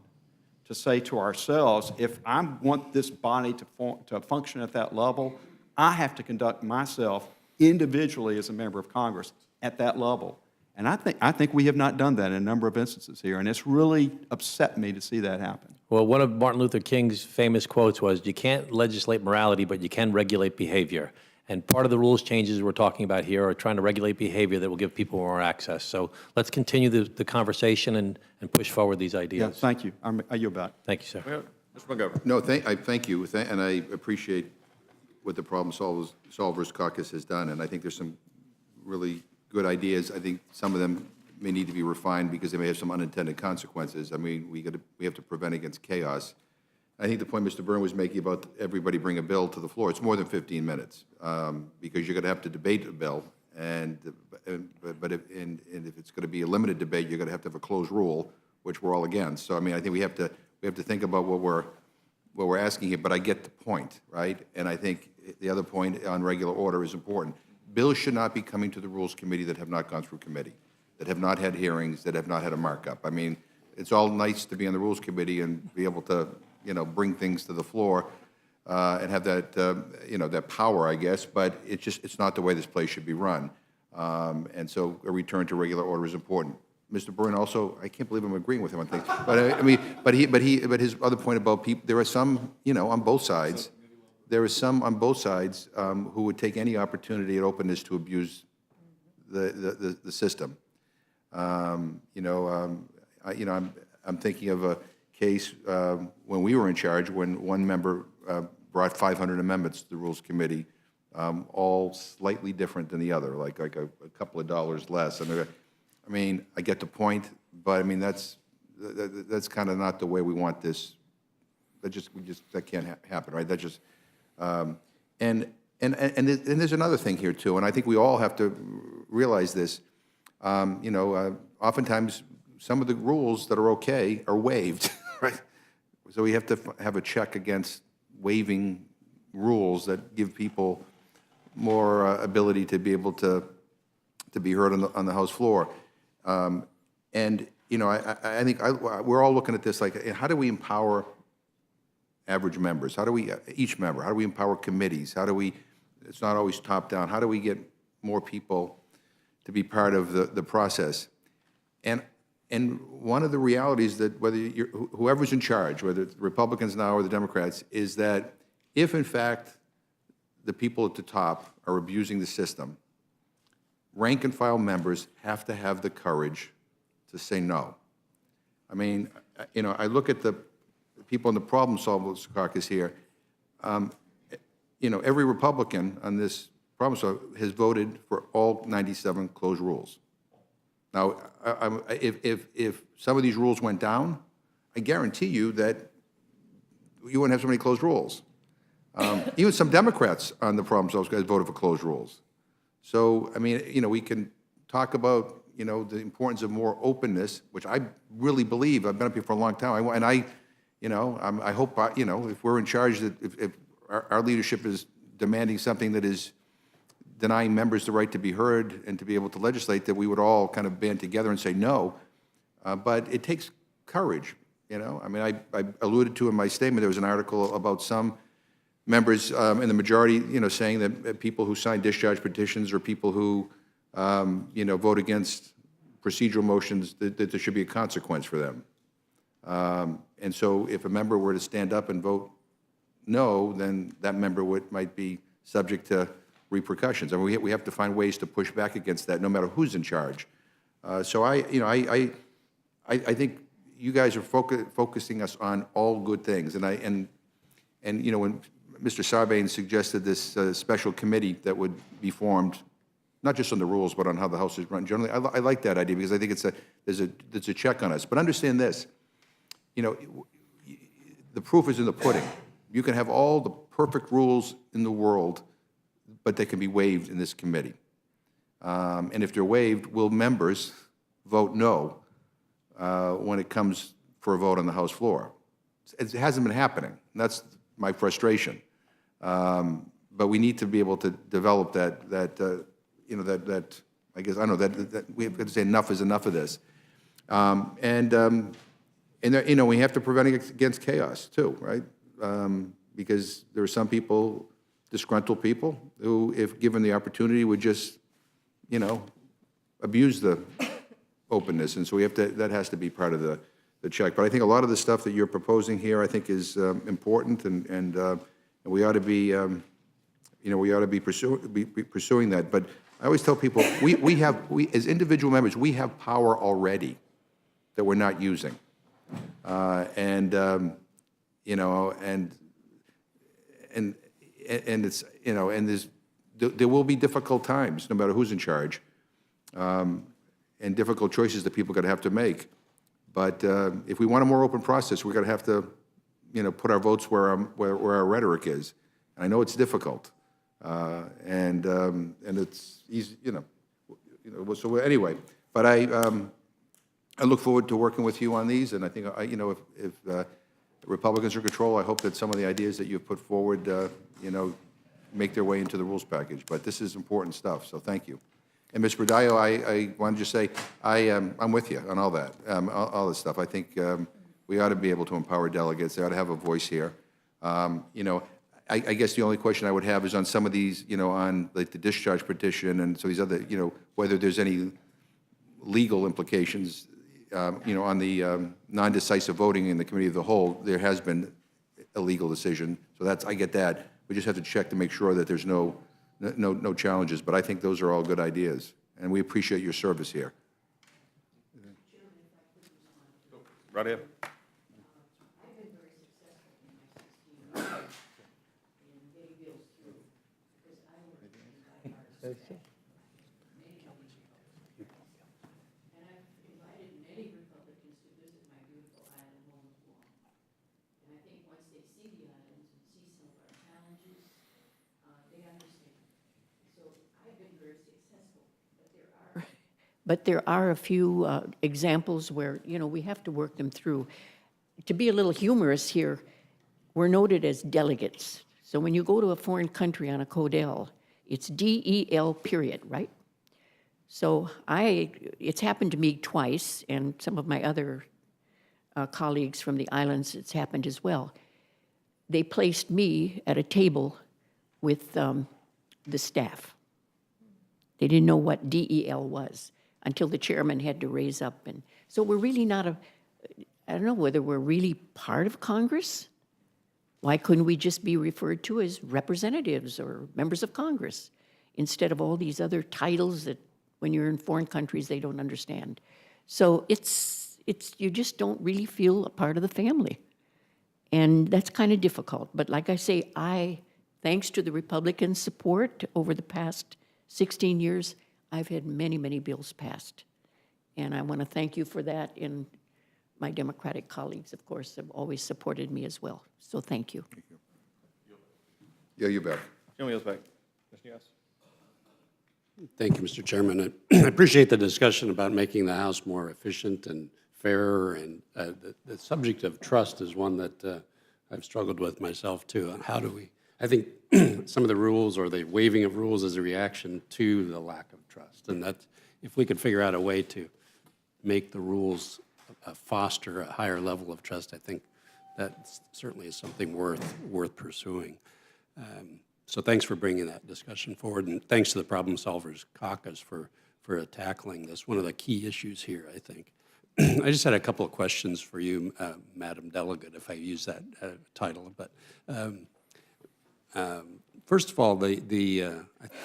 to say to ourselves, if I want this body to function at that level, I have to conduct myself individually as a member of Congress at that level. And I think we have not done that in a number of instances here, and it's really upset me to see that happen. Well, one of Martin Luther King's famous quotes was, you can't legislate morality, but you can regulate behavior. And part of the rules changes we're talking about here are trying to regulate behavior that will give people more access. So let's continue the conversation and push forward these ideas. Yeah, thank you. I yield back. Thank you, sir. Mr. McGovern. No, I thank you, and I appreciate what the Problem Solvers Caucus has done, and I think there's some really good ideas. I think some of them may need to be refined because they may have some unintended consequences. I mean, we have to prevent against chaos. I think the point Mr. Byrne was making about everybody bring a bill to the floor, it's more than 15 minutes because you're going to have to debate a bill, but if it's going to be a limited debate, you're going to have a closed rule, which we're all against. So I mean, I think we have to think about what we're asking here. But I get the point, right? And I think the other point on regular order is important. Bills should not be coming to the Rules Committee that have not gone through committee, that have not had hearings, that have not had a markup. I mean, it's all nice to be on the Rules Committee and be able to, bring things to the floor and have that, that power, I guess, but it's not the way this place should be run. And so a return to regular order is important. Mr. Byrne also, I can't believe I'm agreeing with him on things, but his other point about people, there are some, on both sides, who would take any opportunity at openness to abuse the system. I'm thinking of a case when we were in charge, when one member brought 500 amendments to the Rules Committee, all slightly different than the other, like a couple of dollars less. I mean, I get the point, but I mean that's kind of not the way we want this. That can't happen, right? That just and there's another thing here too, and I think we all have to realize this. Oftentimes some of the rules that are okay are waived, right? So we have to have a check against waiving rules that give people more ability to be able to be heard on the House floor. I think we're all looking at this like, how do we empower average members? How do we, each member, how do we empower committees? How do we, it's not always top down, how do we get more people to be part of the process? And one of the realities that whoever's in charge, whether it's Republicans now or the Democrats, is that if in fact the people at the top are abusing the system, rank and file members have to have the courage to say no. I mean, I look at the people in the Problem Solvers Caucus here. Every Republican on this Problem Solver has voted for all 97 closed rules. Now, if some of these rules went down, I guarantee you that you wouldn't have so many closed rules. Even some Democrats on the Problem Solvers Caucus voted for closed rules. So, I mean, we can talk about, the importance of more openness, which I really believe. I've been up here for a long time. I hope, if we're in charge, that if our leadership is demanding something that is denying members the right to be heard and to be able to legislate, that we would all kind of band together and say no. But it takes courage, you know? I mean, I alluded to in my statement, there was an article about some members in the majority, you know, saying that people who sign discharge petitions or people who, you know, vote against procedural motions, that there should be a consequence for them. And so if a member were to stand up and vote no, then that member might be subject to repercussions. And we have to find ways to push back against that, no matter who's in charge. So I think you guys are focusing us on all good things. And you know, when Mr. Sarbanes suggested this special committee that would be formed, not just on the rules, but on how the House is run generally, I like that idea because I think there's a check on us. But understand this, you know, the proof is in the pudding. You can have all the perfect rules in the world, but they can be waived in this committee. And if they're waived, will members vote no when it comes for a vote on the House floor? It hasn't been happening. That's my frustration. But we need to be able to develop that you know, that I guess, I don't know, that we have to say enough is enough of this. And there, you know, we have to prevent against chaos too, right? Because there are some people, disgruntled people, who, if given the opportunity, would just, you know, abuse the openness. And so we have to, that has to be part of the check. But I think a lot of the stuff that you're proposing here, I think, is important, and we ought to be, you know, we ought to be pursuing that. But I always tell people, we as individual members, we have power already that we're not using. You know, and it's, you know, and there will be difficult times, no matter who's in charge, and difficult choices that people are going to have to make. But if we want a more open process, we're going to have to, you know, put our votes where our rhetoric is. And I know it's difficult, and it's easy, you know. So anyway, but I look forward to working with you on these, and I think, you know, if Republicans are in control, I hope that some of the ideas that you've put forward, you know, make their way into the rules package. But this is important stuff, so thank you. And Ms. Brodillo, I wanted to just say, I'm with you on all that, all this stuff. I think we ought to be able to empower delegates. They ought to have a voice here. You know, I guess the only question I would have is on some of these, you know, on like the discharge petition and so these other, you know, whether there's any legal implications. You know, on the non-decisive voting in the committee of the whole, there has been a legal decision. So that's, I get that. We just have to check to make sure that there's no challenges. But I think those are all good ideas, and we appreciate your service here. Right ahead. But there are a few examples where, you know, we have to work them through. To be a little humorous here, we're noted as delegates. So when you go to a foreign country on a CODEL, it's DEL period, right? So it's happened to me twice, and some of my other colleagues from the islands, it's happened as well. They placed me at a table with the staff. They didn't know what DEL was until the chairman had to raise up. And so we're really not I don't know whether we're really part of Congress. Why couldn't we just be referred to as representatives or members of Congress instead of all these other titles that when you're in foreign countries they don't understand? So it's you just don't really feel a part of the family. And that's kind of difficult. But like I say, thanks to the Republican support over the past 16 years, I've had many, many bills passed. And I want to thank you for that. And my Democratic colleagues, of course, have always supported me as well. So thank you. Thank you. Yeah, you bet. Gentleman yields back. Mr. Yass. Thank you, Mr. Chairman. I appreciate the discussion about making the House more efficient and fairer. And the subject of trust is one that I've struggled with myself, too. And how do we I think some of the rules or the waiving of rules is a reaction to the lack of trust. And that, if we could figure out a way to make the rules foster a higher level of trust, I think that certainly is something worth pursuing. So thanks for bringing that discussion forward, and thanks to the Problem Solvers Caucus for tackling this, one of the key issues here, I think. I just had a couple of questions for you, Madam Delegate, if I use that title. But first of all, I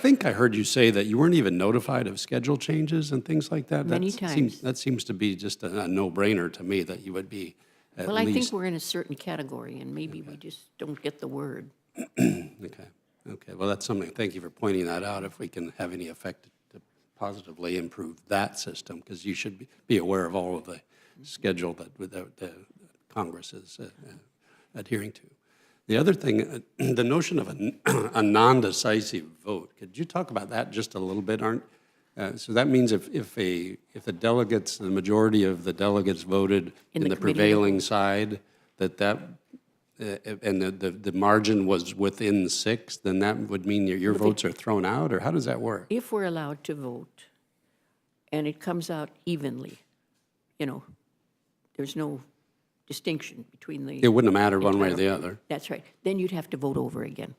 think I heard you say that you weren't even notified of schedule changes and things like that. Many times. That seems to be just a no-brainer to me, that you would be at Well, I think least. we're in a certain category, and maybe we just don't get the word. Okay, well, that's something, thank you for pointing that out, if we can have any effect to positively improve that system, because you should be aware of all of the schedule that the Congress is adhering to. The other thing, the notion of a non-decisive vote, could you talk about that just a little bit? So that means if the delegates, the majority of the delegates voted in the prevailing side, and the margin was within 6, then that would mean your votes are thrown out, or how does that work? If we're allowed to vote, and it comes out evenly, there's no distinction between the... It wouldn't have mattered one way or the other. That's right. Then you'd have to vote over again,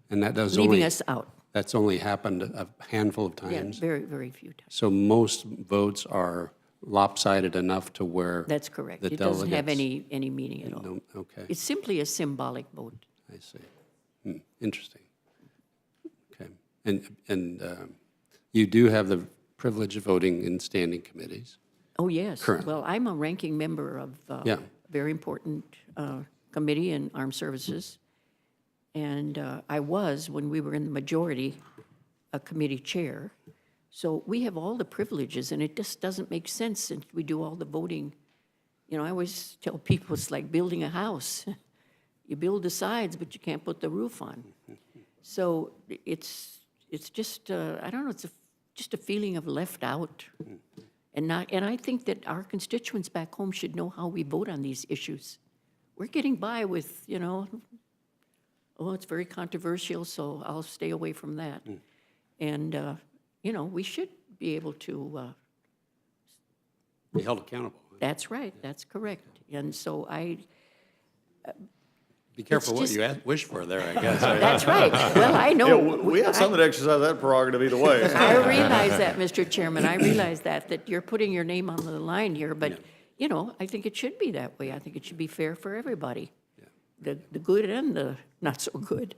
And that does leaving only, us out. that's only happened a handful of Yeah, times. very, very few times. So most votes are lopsided enough to where That's correct. the It doesn't have delegates- any meaning at all. No, okay, It's simply a symbolic vote. I see. Interesting. Okay, and you do have the privilege of voting in standing committees. Oh, yes. Currently. Well, I'm a ranking member of Yeah. a very important committee in Armed Services. And I was, when we were in the majority, a committee chair. So we have all the privileges, and it just doesn't make sense since we do all the voting. I always tell people it's like building a house. You build the sides, but you can't put the roof on. So it's just, I don't know, it's just a feeling of left out. And I think that our constituents back home should know how we vote on these issues. We're getting by with, oh, it's very controversial, so I'll stay away from that. And, we should be able to, Be held accountable. that's right, that's correct. And so Be careful what just- you wish for there, I guess. that's right. Well, I know. Yeah, we have some that exercise that prerogative either way. I realize that, Mr. Chairman. I realize that you're putting your name on the line here, but, I think it should be that way. I think it should be fair for everybody, the good and the not so good.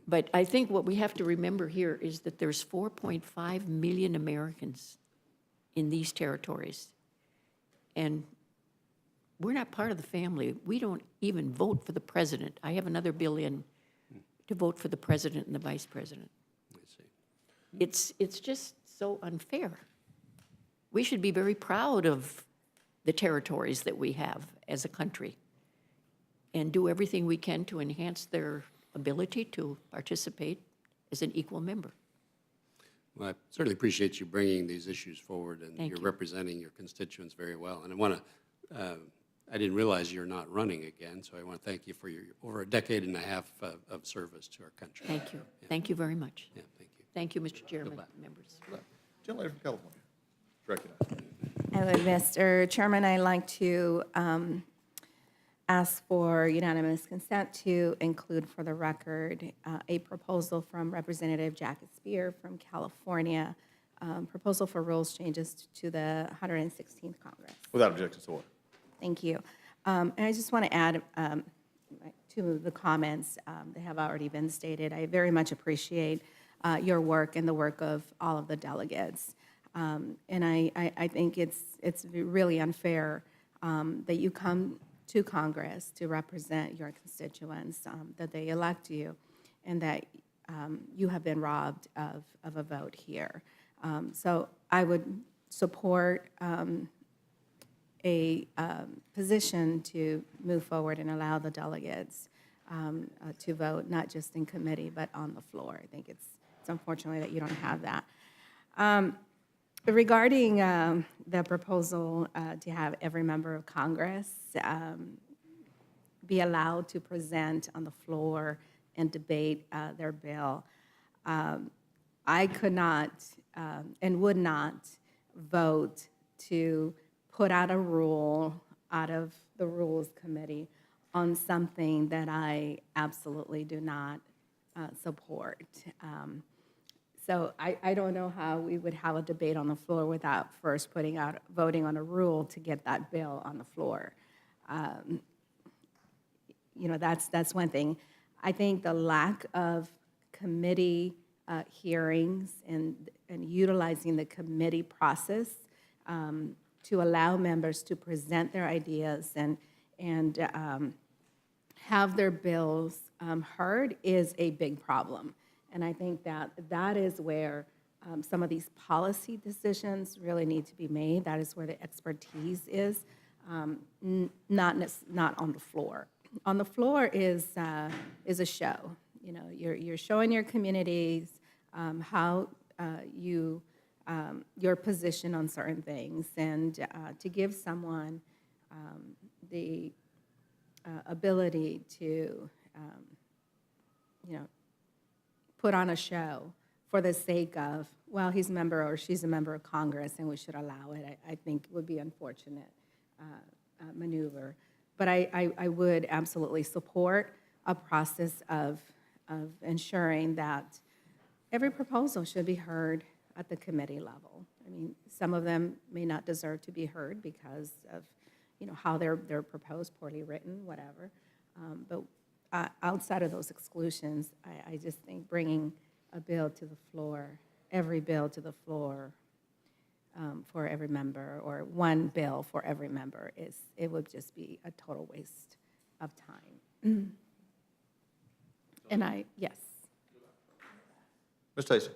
But I think what we have to remember here is that there's 4.5 million Americans in these territories. And we're not part of the family. We don't even vote for the president. I have another bill in to vote for the president and the vice president. It's just so unfair. We should be very proud of the territories that we have as a country and do everything we can to enhance their ability to participate as an equal member. Well, I certainly appreciate you bringing these issues forward, and Thank you're you. representing your constituents very well. And I want to, I didn't realize you're not running again, so I want to thank you for your over a decade and a half of service to our country. Thank you. Thank you very much. Yeah, thank you. Thank you, Mr. Chairman, members. Gentlelady from California. Recognized. Mr. Chairman, I'd like to ask for unanimous consent to include for the record a proposal from Representative Jackie Spear from California, proposal for rules changes to the 116th Congress. Without objection, so ordered. Thank you. And I just want to add to the comments that have already been stated. I very much appreciate your work and the work of all of the delegates. And I think it's really unfair that you come to Congress to represent your constituents, that they elect you, and that you have been robbed of a vote here. So I would support a position to move forward and allow the delegates to vote, not just in committee, but on the floor. I think it's unfortunate that you don't have that. Regarding the proposal to have every member of Congress be allowed to present on the floor and debate their bill. I could not and would not vote to put out a rule out of the Rules Committee on something that I absolutely do not support. So I don't know how we would have a debate on the floor without first voting on a rule to get that bill on the floor. That's one thing. I think the lack of committee hearings and utilizing the committee process to allow members to present their ideas and have their bills heard is a big problem. And I think that is where some of these policy decisions really need to be made. That is where the expertise is, not on the floor. On the floor is a show. You're showing your communities how your position on certain things, and to give someone the ability to, put on a show for the sake of, well, he's a member or she's a member of Congress and we should allow it, I think would be unfortunate maneuver. But I would absolutely support a process of ensuring that every proposal should be heard at the committee level. I mean, some of them may not deserve to be heard because of, how they're proposed, poorly written, whatever. But outside of those exclusions, I just think bringing a bill to the floor, every bill to the floor for every member, or one bill for every member, it would just be a total waste of time. And yes. Ms. Stacy,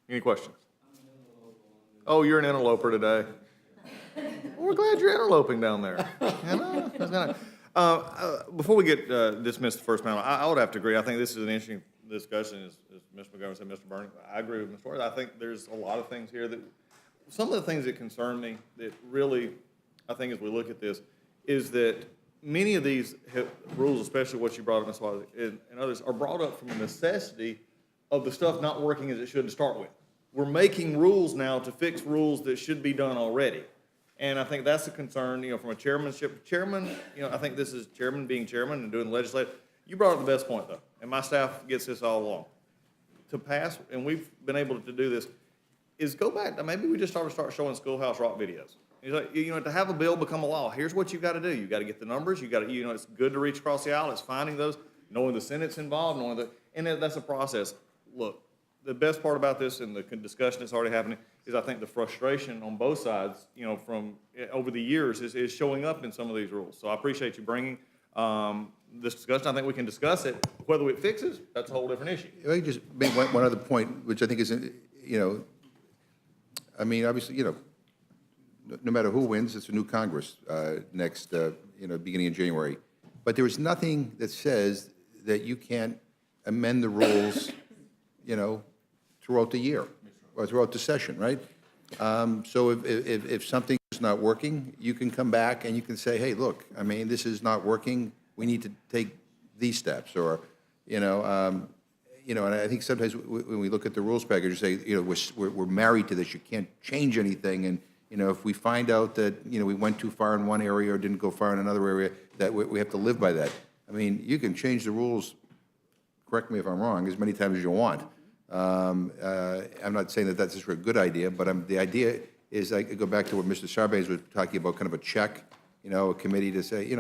any questions? Oh, you're an interloper today. Well, we're glad you're interloping down there. Before we get dismissed the first panel, I would have to agree. I think this is an interesting discussion, as Mr. McGovern said, Mr. Burney. I agree with Ms. Torres. I think there's a lot of things here that, some of the things that concern me that really, I think as we look at this, is that many of these rules, especially what you brought up, Ms. Wiley, and others, are brought up from the necessity of the stuff not working as it should to start with. We're making rules now to fix rules that should be done already. And I think that's a concern, from a chairmanship. Chairman, I think this is chairman being chairman and doing legislative. You brought up the best point, though, and my staff gets this all along. To pass, and we've been able to do this, is go back, maybe we just start showing Schoolhouse Rock videos. To have a bill become a law, here's what you got to do. You got to get the numbers. You got to, it's good to reach across the aisle. It's finding those, knowing the Senate's involved, and that's a process. Look, the best part about this and the discussion that's already happening is I think the frustration on both sides, from over the years is showing up in some of these rules. So I appreciate you bringing this discussion. I think we can discuss it. Whether it fixes, that's a whole different issue. If I could just make one other point, which I think is, obviously, no matter who wins, it's a new Congress next, beginning in January. But there is nothing that says that you can't amend the rules, throughout the year or throughout the session, right? So if something is not working, you can come back and you can say, hey, look, this is not working. We need to take these steps, or, and I think sometimes when we look at the rules package, you say, we're married to this. You can't change anything. And, if we find out that, we went too far in one area or didn't go far in another area, that we have to live by that. You can change the rules, correct me if I'm wrong, as many times as you want. I'm not saying that that's just a good idea, but the idea is, I go back to what Mr. Sarbanes was talking about, kind of a check, a committee to say,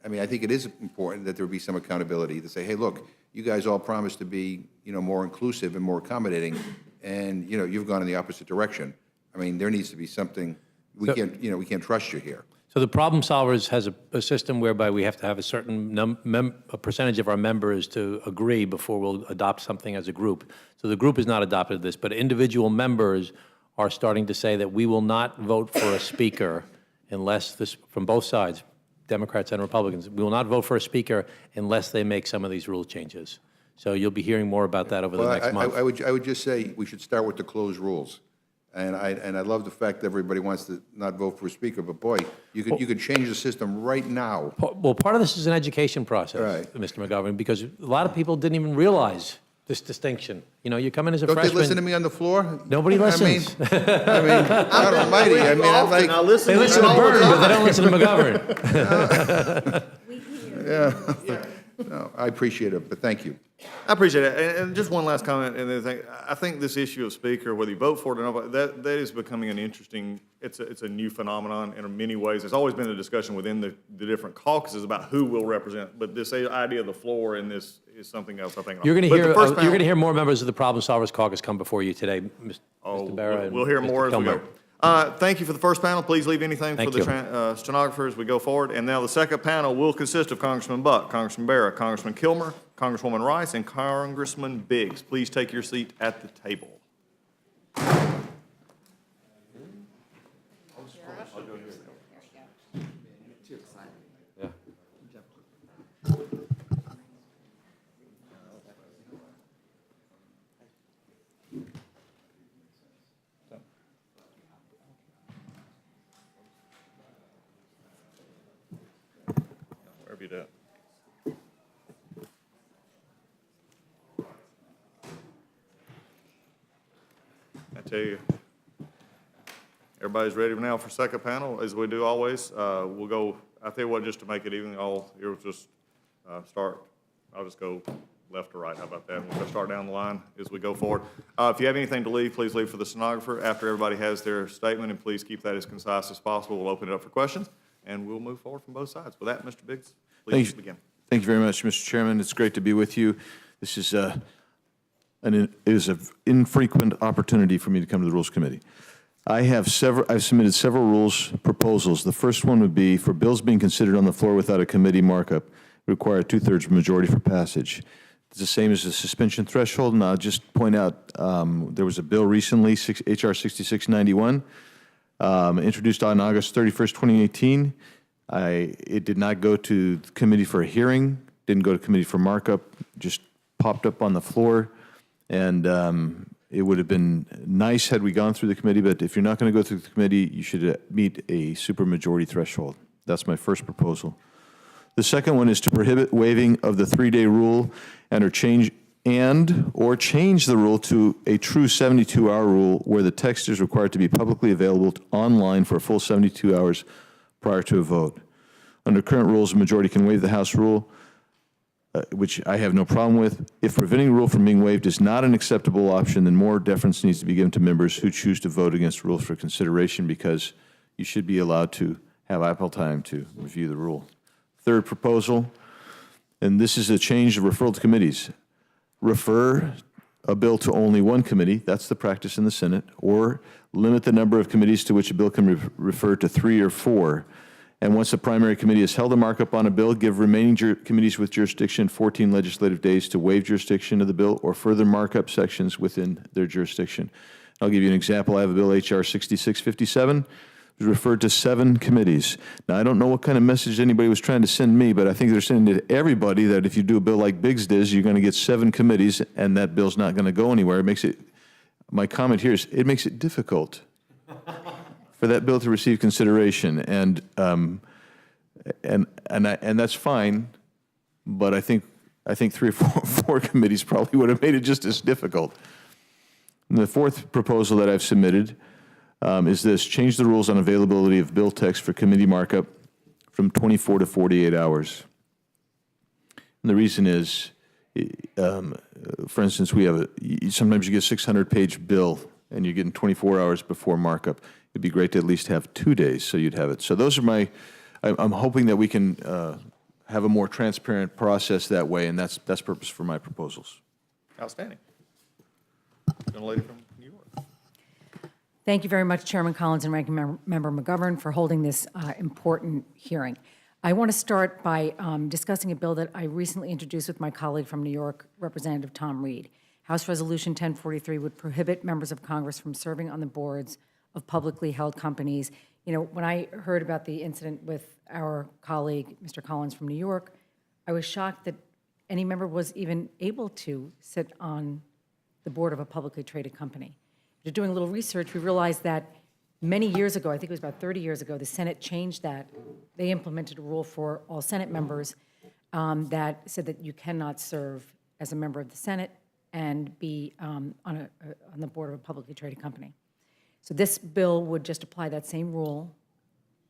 I think it is important that there be some accountability to say, hey, look, you guys all promised to be, more inclusive and more accommodating, and, you've gone in the opposite direction. There needs to be something, we can't trust you here. So the Problem Solvers has a system whereby we have to have a certain a percentage of our members to agree before we'll adopt something as a group. So the group has not adopted this, but individual members are starting to say that we will not vote for a speaker unless this, from both sides, Democrats and Republicans, we will not vote for a speaker unless they make some of these rule changes. So you'll be hearing more about that over the next month. I would just say we should start with the closed rules. And I love the fact that everybody wants to not vote for a speaker, but boy, you could change the system right now. Well, part of this is an education process, Right. Mr. McGovern, because a lot of people didn't even realize this distinction. You know, you come in as a Don't they freshman. listen to me on the floor? Nobody listens. I mean, God almighty, I mean, I'm like, I listen. They listen to Byrne, but they don't listen to McGovern. no, I appreciate it, but thank you. I appreciate it. And just one last comment, and then I think this issue of speaker, whether you vote for it or not, that is becoming an interesting, it's a new phenomenon in many ways. There's always been a discussion within the different caucuses about who will represent, but this idea of the floor in this is something else, I think. You're going But to the hear first you're going to panel- hear more members of the Problem Solvers Caucus come before you today, Mr. Oh, Barra. and we'll hear Mr. more as we Kilmer. go. Thank you for the first panel. Please leave anything for Thank the you. stenographer as we go forward. And now the second panel will consist of Congressman Buck, Congressman Barra, Congressman Kilmer, Congresswoman Rice, and Congressman Biggs. Please take your seat at the table. Wherever you're at. I tell you, everybody's ready now for second panel, as we do always. We'll go, I tell you what, just to make it even, you'll just start, I'll just go left to right, how about that? We'll start down the line as we go forward. If you have anything to leave, please leave for the stenographer after everybody has their statement, and please keep that as concise as possible. We'll open it up for questions, and we'll move forward from both sides. With that, Mr. Biggs, please begin. Thank you very much, Mr. Chairman. It's great to be with you. This is an infrequent opportunity for me to come to the Rules Committee. I've submitted several rules proposals. The first one would be for bills being considered on the floor without a committee markup, require a 2/3 majority for passage. It's the same as the suspension threshold, and I'll just point out, there was a bill recently, H.R. 6691, introduced on August 31st, 2018. It did not go to the committee for a hearing, didn't go to committee for markup, just popped up on the floor. And it would have been nice had we gone through the committee, but if you're not going to go through the committee, you should meet a supermajority threshold. That's my first proposal. The second one is to prohibit waiving of the 3-day rule or change the rule to a true 72-hour rule where the text is required to be publicly available online for a full 72 hours prior to a vote. Under current rules, a majority can waive the House rule, which I have no problem with. If preventing a rule from being waived is not an acceptable option, then more deference needs to be given to members who choose to vote against rules for consideration, because you should be allowed to have ample time to review the rule. Third proposal, and this is a change of referral to committees. Refer a bill to only one committee, that's the practice in the Senate, or limit the number of committees to which a bill can refer to 3 or 4. And once the primary committee has held a markup on a bill, give remaining committees with jurisdiction 14 legislative days to waive jurisdiction of the bill or further markup sections within their jurisdiction. I'll give you an example. I have a bill, H.R. 6657, was referred to 7 committees. Now, I don't know what kind of message anybody was trying to send me, but I think they're sending to everybody that if you do a bill like Biggs does, you're going to get 7 committees, and that bill's not going to go anywhere. It makes it, my comment here is, it makes it difficult for that bill to receive consideration, and that's fine, but I think 3 or 4 committees probably would have made it just as difficult. And the fourth proposal that I've submitted is this: change the rules on availability of bill text for committee markup from 24 to 48 hours. And the reason is, for instance, sometimes you get a 600-page bill and you're getting 24 hours before markup. It'd be great to at least have 2 days so you'd have it. So those are I'm hoping that we can have a more transparent process that way, and that's purpose for my proposals. Outstanding. Young lady from New York. Thank you very much, Chairman Collins and Ranking Member McGovern, for holding this important hearing. I want to start by discussing a bill that I recently introduced with my colleague from New York, Representative Tom Reed. House Resolution 1043 would prohibit members of Congress from serving on the boards of publicly held companies. You know, when I heard about the incident with our colleague, Mr. Collins from New York, I was shocked that any member was even able to sit on the board of a publicly traded company. After doing a little research, we realized that many years ago, I think it was about 30 years ago, the Senate changed that. They implemented a rule for all Senate members that said that you cannot serve as a member of the Senate and be on the board of a publicly traded company. So this bill would just apply that same rule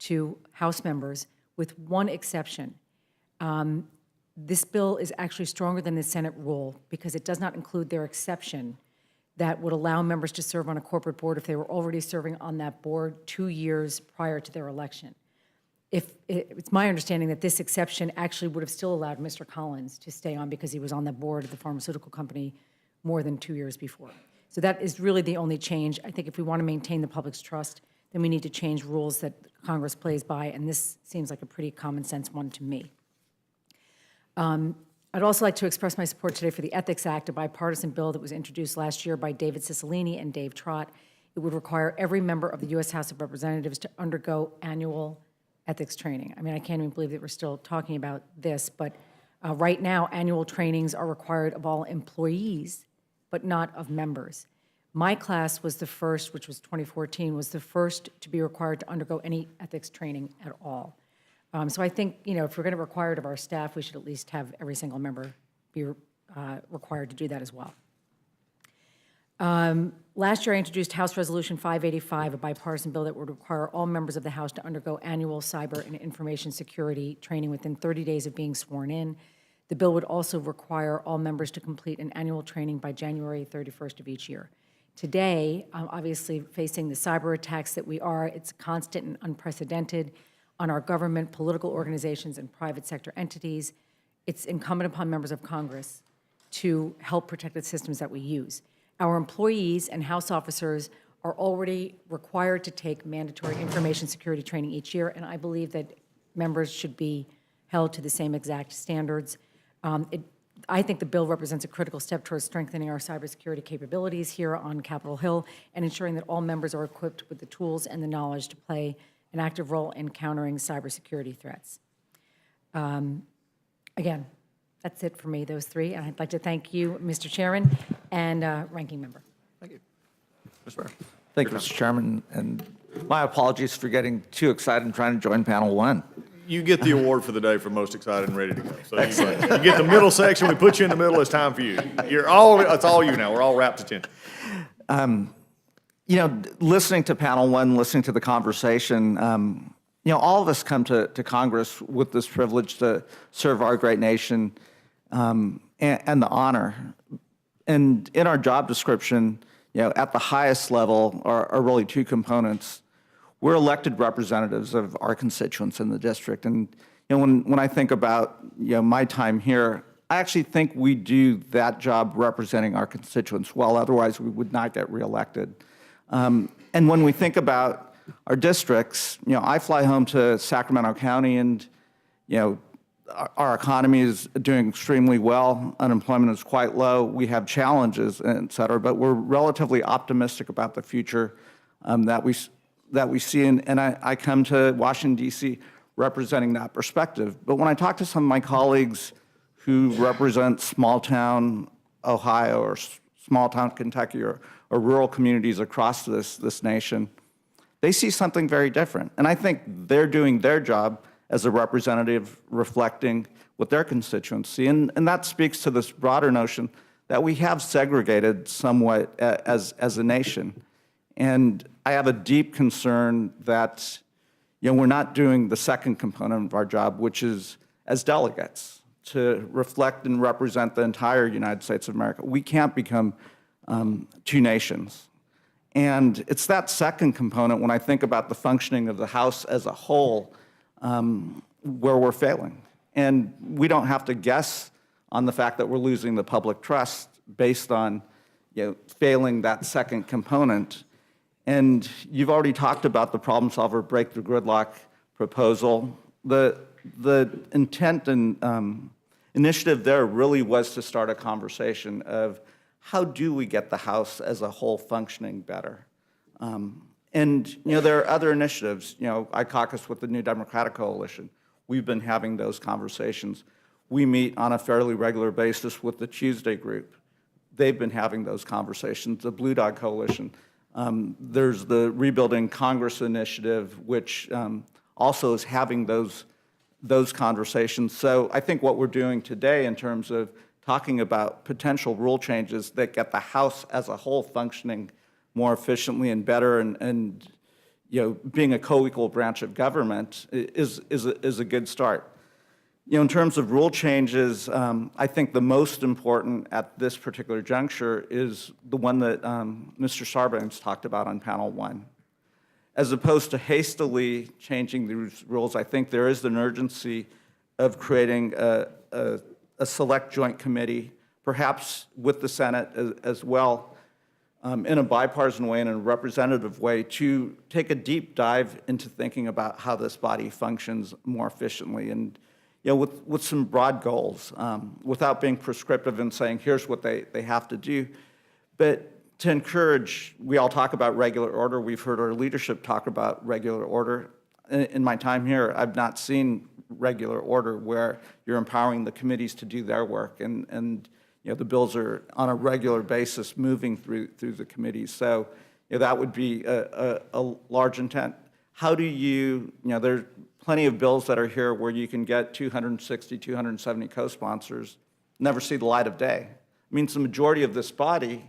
to House members with one exception. This bill is actually stronger than the Senate rule because it does not include their exception that would allow members to serve on a corporate board if they were already serving on that board 2 years prior to their election. It's my understanding that this exception actually would have still allowed Mr. Collins to stay on because he was on the board of the pharmaceutical company more than 2 years before. So that is really the only change. I think if we want to maintain the public's trust, then we need to change rules that Congress plays by, and this seems like a pretty common sense one to me. I'd also like to express my support today for the Ethics Act, a bipartisan bill that was introduced last year by David Cicilline and Dave Trott. It would require every member of the U.S. House of Representatives to undergo annual ethics training. I mean, I can't even believe that we're still talking about this, but right now, annual trainings are required of all employees, but not of members. My class was the first, which was 2014, was the first to be required to undergo any ethics training at all. So I think, if we're going to require it of our staff, we should at least have every single member be required to do that as well. Last year, I introduced House Resolution 585, a bipartisan bill that would require all members of the House to undergo annual cyber and information security training within 30 days of being sworn in. The bill would also require all members to complete an annual training by January 31st of each year. Today, obviously facing the cyber attacks that we are, it's constant and unprecedented on our government, political organizations, and private sector entities. It's incumbent upon members of Congress to help protect the systems that we use. Our employees and House officers are already required to take mandatory information security training each year, and I believe that members should be held to the same exact standards. I think the bill represents a critical step towards strengthening our cybersecurity capabilities here on Capitol Hill and ensuring that all members are equipped with the tools and the knowledge to play an active role in countering cybersecurity threats. Again, that's it for me, those three. And I'd like to thank you, Mr. Chairman, and Ranking Member. Thank you. Thank you, Mr. Chairman, and my apologies for getting too excited and trying to join panel one. You get the award for the day for most excited and ready to go. So you get the middle section, we put you in the middle, it's time for you. It's all you now, we're all rapt attention. Listening to panel one, listening to the conversation, all of us come to Congress with this privilege to serve our great nation and the honor. And in our job description, at the highest level are really two components. We're elected representatives of our constituents in the district. And when I think about my time here, I actually think we do that job representing our constituents well, otherwise we would not get reelected. And when we think about our districts, I fly home to Sacramento County and, our economy is doing extremely well. Unemployment is quite low. We have challenges, et cetera, but we're relatively optimistic about the future that we see. And I come to Washington, D.C. representing that perspective. But when I talk to some of my colleagues who represent small-town Ohio or small-town Kentucky or rural communities across this nation, they see something very different. And I think they're doing their job as a representative reflecting what their constituents see. And that speaks to this broader notion that we have segregated somewhat as a nation. And I have a deep concern that we're not doing the second component of our job, which is as delegates to reflect and represent the entire United States of America. We can't become two nations. And it's that second component when I think about the functioning of the House as a whole where we're failing. And we don't have to guess on the fact that we're losing the public trust based on failing that second component. And you've already talked about the problem solver break the gridlock proposal. The intent and initiative there really was to start a conversation of how do we get the House as a whole functioning better? And there are other initiatives. I caucus with the New Democratic Coalition. We've been having those conversations. We meet on a fairly regular basis with the Tuesday Group. They've been having those conversations. The Blue Dog Coalition, There's the Rebuilding Congress initiative, which also is having those conversations. So I think what we're doing today in terms of talking about potential rule changes that get the House as a whole functioning more efficiently and better and being a co-equal branch of government is a good start. In terms of rule changes, I think the most important at this particular juncture is the one that Mr. Sarbanes talked about on panel 1. As opposed to hastily changing these rules, I think there is an urgency of creating a select joint committee, perhaps with the Senate as well, in a bipartisan way and in a representative way, to take a deep dive into thinking about how this body functions more efficiently and with some broad goals, without being prescriptive and saying, here's what they have to do. But to encourage, we all talk about regular order. We've heard our leadership talk about regular order. In my time here, I've not seen regular order where you're empowering the committees to do their work and the bills are on a regular basis moving through the committees. So that would be a large intent. How do there's plenty of bills that are here where you can get 260, 270 co-sponsors, never see the light of day. It means the majority of this body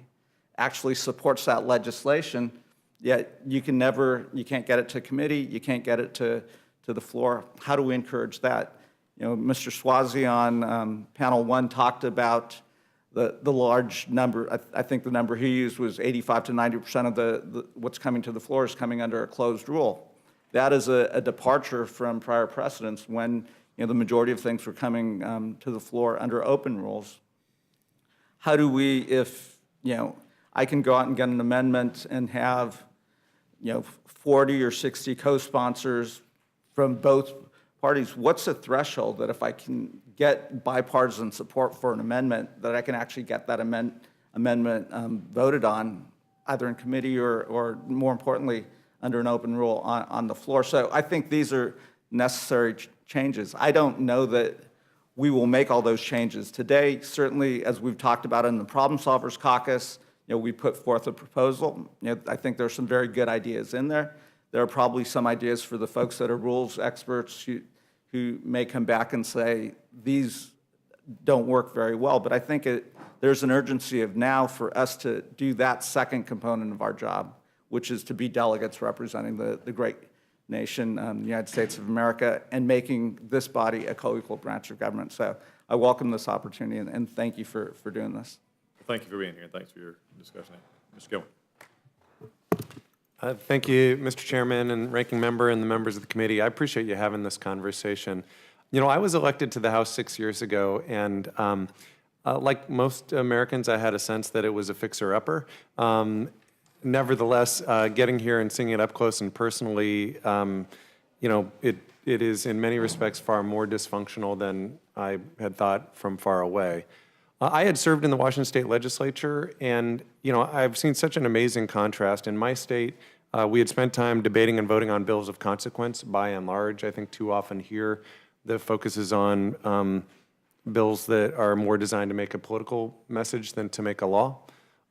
actually supports that legislation, yet you can't get it to committee, you can't get it to the floor. How do we encourage that? Mr. Swazi on panel 1 talked about the large number. I think the number he used was 85 to 90% of the what's coming to the floor is coming under a closed rule. That is a departure from prior precedents when the majority of things were coming to the floor under open rules. How do we, if I can go out and get an amendment and have 40 or 60 co-sponsors from both parties, what's the threshold that if I can get bipartisan support for an amendment, that I can actually get that amendment voted on, either in committee or more importantly, under an open rule on the floor? So I think these are necessary changes. I don't know that we will make all those changes today. Certainly, as we've talked about in the Problem Solvers Caucus, we put forth a proposal. I think there's some very good ideas in there. There are probably some ideas for the folks that are rules experts who may come back and say, these don't work very well. But I think there's an urgency of now for us to do that second component of our job, which is to be delegates representing the great nation, the United States of America, and making this body a co-equal branch of government. So I welcome this opportunity, and thank you for doing this. Thank you for being here, and thanks for your discussion. Mr. Gilman. Thank you, Mr. Chairman and Ranking Member and the members of the committee. I appreciate you having this conversation. I was elected to the House 6 years ago, and like most Americans, I had a sense that it was a fixer-upper. Nevertheless, getting here and seeing it up close and personally, it is in many respects far more dysfunctional than I had thought from far away. I had served in the Washington State Legislature, and I've seen such an amazing contrast. In my state, we had spent time debating and voting on bills of consequence, by and large. I think too often here, the focus is on bills that are more designed to make a political message than to make a law.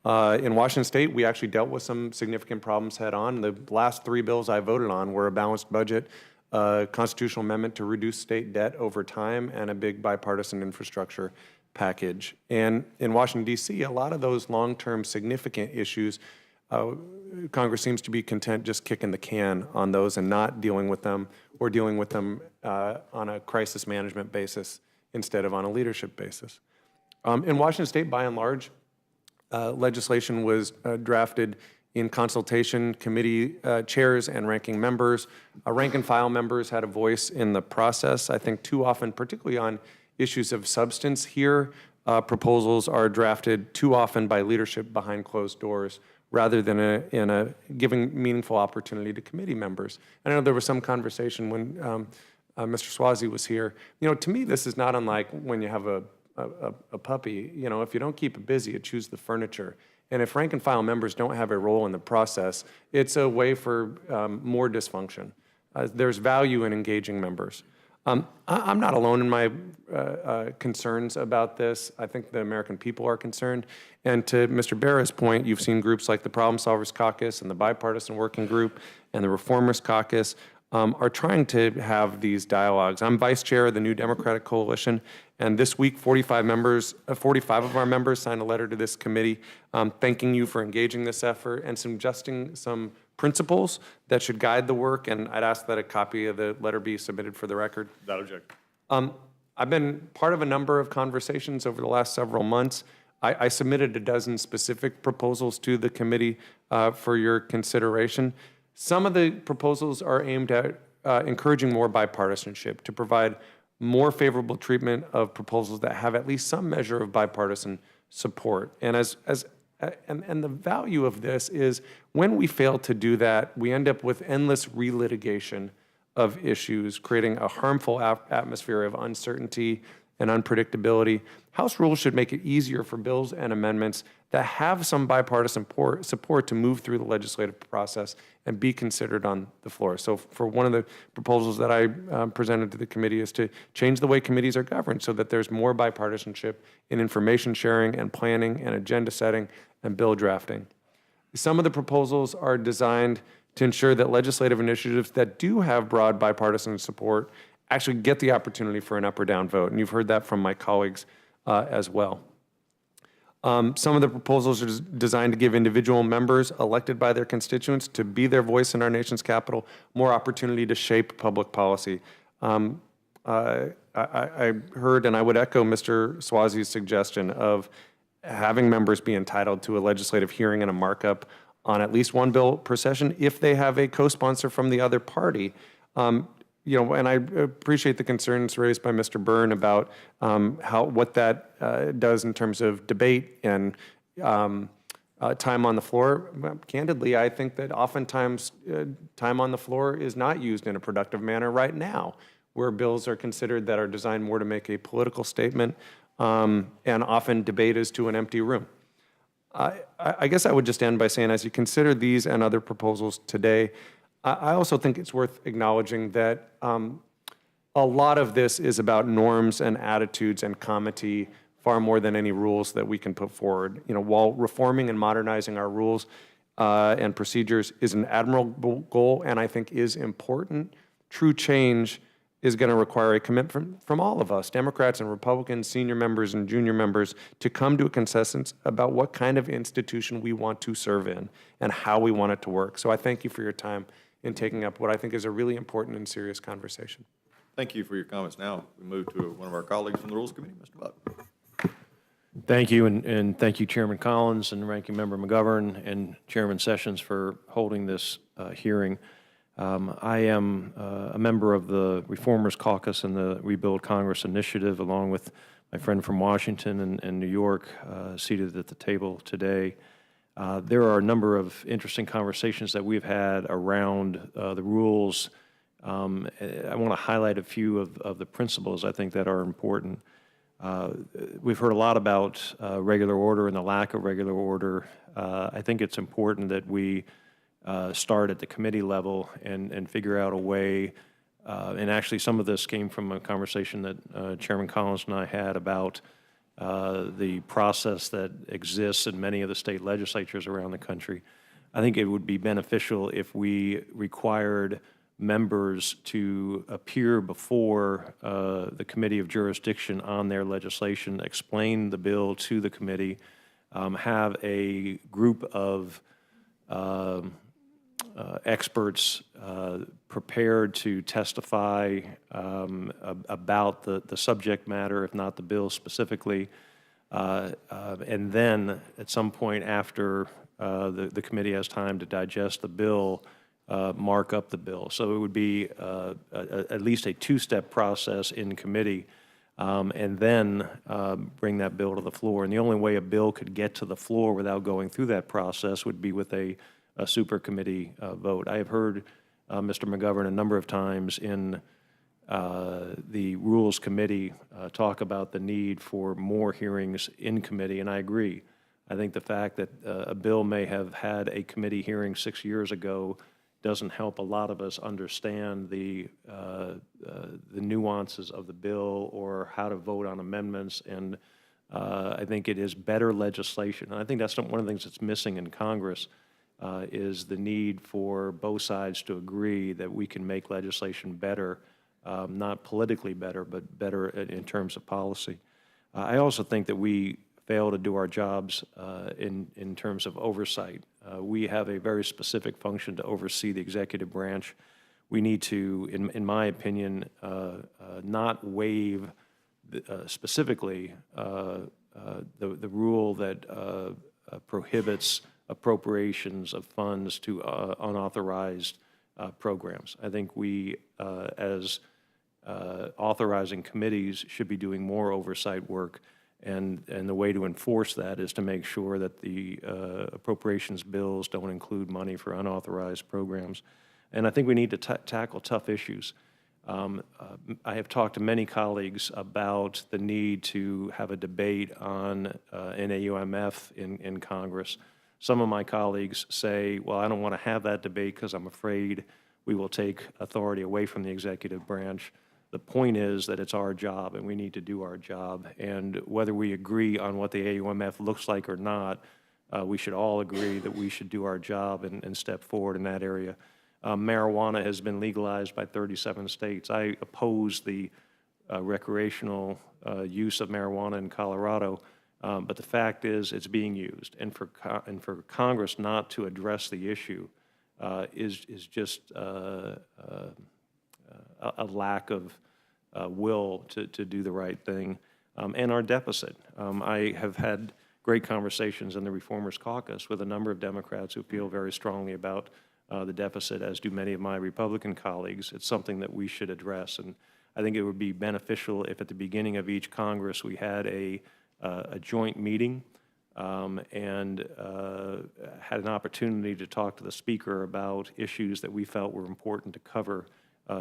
In Washington State, we actually dealt with some significant problems head on. The last 3 bills I voted on were a balanced budget, a constitutional amendment to reduce state debt over time, and a big bipartisan infrastructure package. And in Washington, D.C., a lot of those long-term significant issues, Congress seems to be content just kicking the can on those and not dealing with them, or dealing with them on a crisis management basis instead of on a leadership basis. In Washington State, by and large, legislation was drafted in consultation. Committee chairs and ranking members, rank and file members had a voice in the process. I think too often, particularly on issues of substance here, proposals are drafted too often by leadership behind closed doors rather than in a giving meaningful opportunity to committee members. And I know there was some conversation when Mr. Swazi was here. To me, this is not unlike when you have a puppy. If you don't keep it busy, it chews the furniture. And if rank and file members don't have a role in the process, it's a way for more dysfunction. There's value in engaging members. I'm not alone in my concerns about this. I think the American people are concerned. And to Mr. Barra's point, you've seen groups like the Problem Solvers Caucus and the Bipartisan Working Group and the Reformers Caucus are trying to have these dialogues. I'm vice chair of the New Democratic Coalition, and this week 45 of our members signed a letter to this committee thanking you for engaging this effort and suggesting some principles that should guide the work, and I'd ask that a copy of the letter be submitted for the record. Without objection. I've been part of a number of conversations over the last several months. I submitted a dozen specific proposals to the committee for your consideration. Some of the proposals are aimed at encouraging more bipartisanship, to provide more favorable treatment of proposals that have at least some measure of bipartisan support. And and the value of this is when we fail to do that, we end up with endless relitigation of issues, creating a harmful atmosphere of uncertainty and unpredictability. House rules should make it easier for bills and amendments that have some bipartisan support to move through the legislative process and be considered on the floor. So for one of the proposals that I presented to the committee is to change the way committees are governed so that there's more bipartisanship in information sharing and planning and agenda setting and bill drafting. Some of the proposals are designed to ensure that legislative initiatives that do have broad bipartisan support actually get the opportunity for an up or down vote. And you've heard that from my colleagues as well. Some of the proposals are designed to give individual members elected by their constituents to be their voice in our nation's capital more opportunity to shape public policy. I heard, and I would echo Mr. Swazi's suggestion of having members be entitled to a legislative hearing and a markup on at least one bill per session if they have a co-sponsor from the other party. And I appreciate the concerns raised by Mr. Byrne about what that does in terms of debate and time on the floor. Candidly, I think that oftentimes time on the floor is not used in a productive manner right now, where bills are considered that are designed more to make a political statement, and often debate is to an empty room. I guess I would just end by saying, as you consider these and other proposals today, I also think it's worth acknowledging that a lot of this is about norms and attitudes and comity far more than any rules that we can put forward. While reforming and modernizing our rules and procedures is an admirable goal and I think is important, true change is going to require a commitment from all of us, Democrats and Republicans, senior members and junior members, to come to a consensus about what kind of institution we want to serve in and how we want it to work. So I thank you for your time in taking up what I think is a really important and serious conversation. Thank you for your comments. Now we move to one of our colleagues from the Rules Committee, Mr. Buck. Thank you, and thank you, Chairman Collins and Ranking Member McGovern and Chairman Sessions for holding this hearing. I am a member of the Reformers Caucus and the Rebuild Congress Initiative, along with my friend from Washington and New York, seated at the table today. There are a number of interesting conversations that we've had around the rules. I want to highlight a few of the principles I think that are important. We've heard a lot about regular order and the lack of regular order. I think it's important that we start at the committee level and figure out a way, and actually some of this came from a conversation that Chairman Collins and I had about the process that exists in many of the state legislatures around the country. I think it would be beneficial if we required members to appear before the Committee of Jurisdiction on their legislation, explain the bill to the committee, have a group of experts prepared to testify about the subject matter, if not the bill specifically, and then at some point after the committee has time to digest the bill, mark up the bill. So it would be at least a two-step process in committee, and then bring that bill to the floor. And the only way a bill could get to the floor without going through that process would be with a super committee vote. I have heard Mr. McGovern a number of times in the Rules Committee talk about the need for more hearings in committee, and I agree. I think the fact that a bill may have had a committee hearing 6 years ago doesn't help a lot of us understand the nuances of the bill or how to vote on amendments. And I think it is better legislation. And I think that's one of the things that's missing in Congress is the need for both sides to agree that we can make legislation better, not politically better, but better in terms of policy. I also think that we fail to do our jobs in terms of oversight. We have a very specific function to oversee the executive branch. We need to, in my opinion, not waive specifically the rule that prohibits appropriations of funds to unauthorized programs. I think we, as authorizing committees, should be doing more oversight work, and the way to enforce that is to make sure that the appropriations bills don't include money for unauthorized programs. And I think we need to tackle tough issues. I have talked to many colleagues about the need to have a debate on NAUMF in Congress. Some of my colleagues say, well, I don't want to have that debate because I'm afraid we will take authority away from the executive branch. The point is that it's our job and we need to do our job. And whether we agree on what the AUMF looks like or not, we should all agree that we should do our job and step forward in that area. Marijuana has been legalized by 37 states. I oppose the recreational use of marijuana in Colorado, but the fact is it's being used. And for Congress not to address the issue is just a lack of will to do the right thing, and our deficit. I have had great conversations in the Reformers Caucus with a number of Democrats who feel very strongly about the deficit, as do many of my Republican colleagues. It's something that we should address, and I think it would be beneficial if at the beginning of each Congress we had a joint meeting and had an opportunity to talk to the Speaker about issues that we felt were important to cover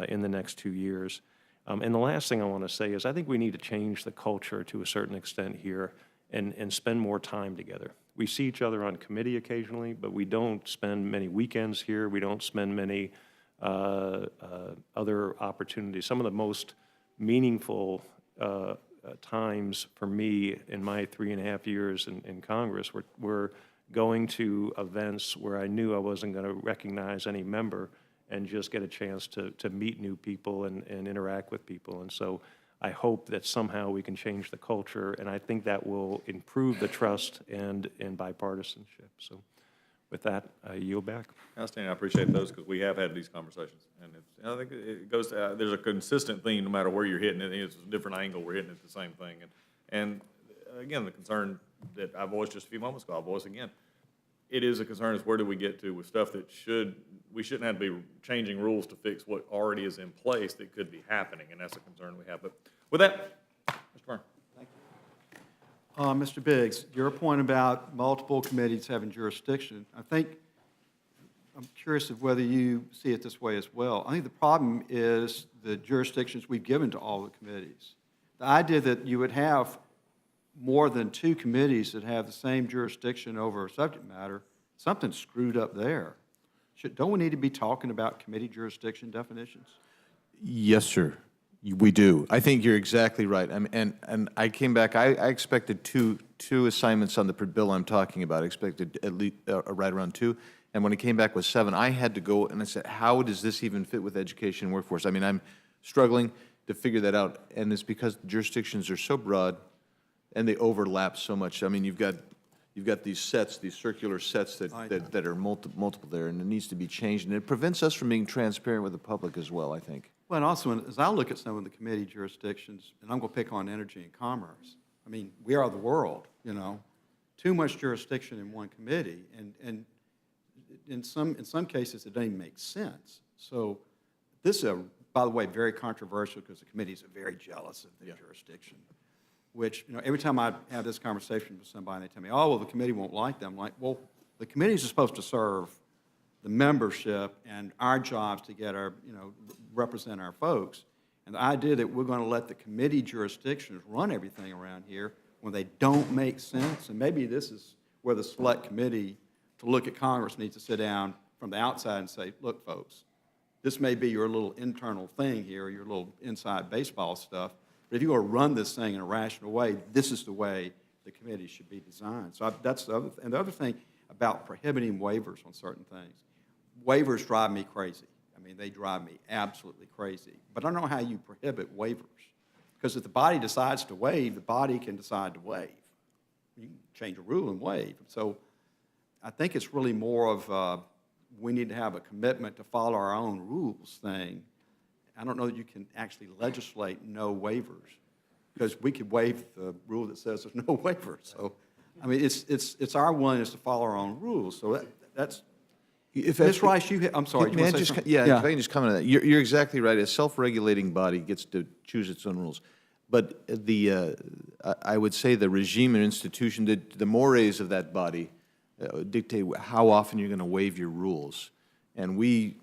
in the next 2 years. And the last thing I want to say is I think we need to change the culture to a certain extent here and spend more time together. We see each other on committee occasionally, but we don't spend many weekends here. We don't spend many other opportunities. Some of the most meaningful times for me in my 3.5 years in Congress were going to events where I knew I wasn't going to recognize any member and just get a chance to meet new people and interact with people. And so I hope that somehow we can change the culture, and I think that will improve the trust and bipartisanship. So with that, I yield back. Outstanding. I appreciate those because we have had these conversations. And I think it goes, there's a consistent theme no matter where you're hitting it. It's a different angle. We're hitting it the same thing. And again, the concern that I voiced just a few moments ago, I'll voice again. It is a concern is where do we get to with stuff that we shouldn't have to be changing rules to fix what already is in place that could be happening, and that's a concern we have. But with that, Mr. Byrne. Thank you. Mr. Biggs, your point about multiple committees having jurisdiction, I'm curious of whether you see it this way as well. I think the problem is the jurisdictions we've given to all the committees. The idea that you would have more than 2 committees that have the same jurisdiction over a subject matter, something's screwed up there. Don't we need to be talking about committee jurisdiction definitions? Yes, sir. We do. I think you're exactly right. And I came back, I expected two assignments on the bill I'm talking about. I expected at least right around 2. And when it came back with 7, I had to go and I said, how does this even fit with education and workforce? I mean, I'm struggling to figure that out. And it's because the jurisdictions are so broad and they overlap so much. I mean, you've got these sets, these circular sets that are multiple there, and it needs to be changed. And it prevents us from being transparent with the public as well, I think. Well, and also, as I look at some of the committee jurisdictions, and I'm going to pick on energy and commerce, I mean, we are the world, you know. Too much jurisdiction in one committee, and in some cases, it doesn't even make sense. So this is, by the way, very controversial because the committees are very jealous of their jurisdiction. Which, you know, every time I have this conversation with somebody, they tell me, oh, well, the committee won't like them. I'm like, well, the committees are supposed to serve the membership and our jobs to get our, you know, represent our folks. And the idea that we're going to let the committee jurisdictions run everything around here when they don't make sense, and maybe this is where the select committee to look at Congress needs to sit down, from the outside and say, look, folks, this may be your little internal thing here, your little inside baseball stuff, but if you're going to run this thing in a rational way, this is the way the committee should be designed. So that's the other, and the other thing about prohibiting waivers on certain things. Waivers drive me crazy. I mean, they drive me absolutely crazy. But I don't know how you prohibit waivers. Because if the body decides to waive, the body can decide to waive. You can change a rule and waive. So I think it's really more of we need to have a commitment to follow our own rules thing. I don't know that you can actually legislate no waivers, because we could waive the rule that says there's no waivers. So, I mean, it's our willingness to follow our own rules. So that's. Ms. Rice, I'm sorry. May I just, yeah, if I can just comment on that. You're exactly right. A self-regulating body gets to choose its own rules. But I would say the regime and institution, the mores of that body dictate how often you're going to waive your rules. And we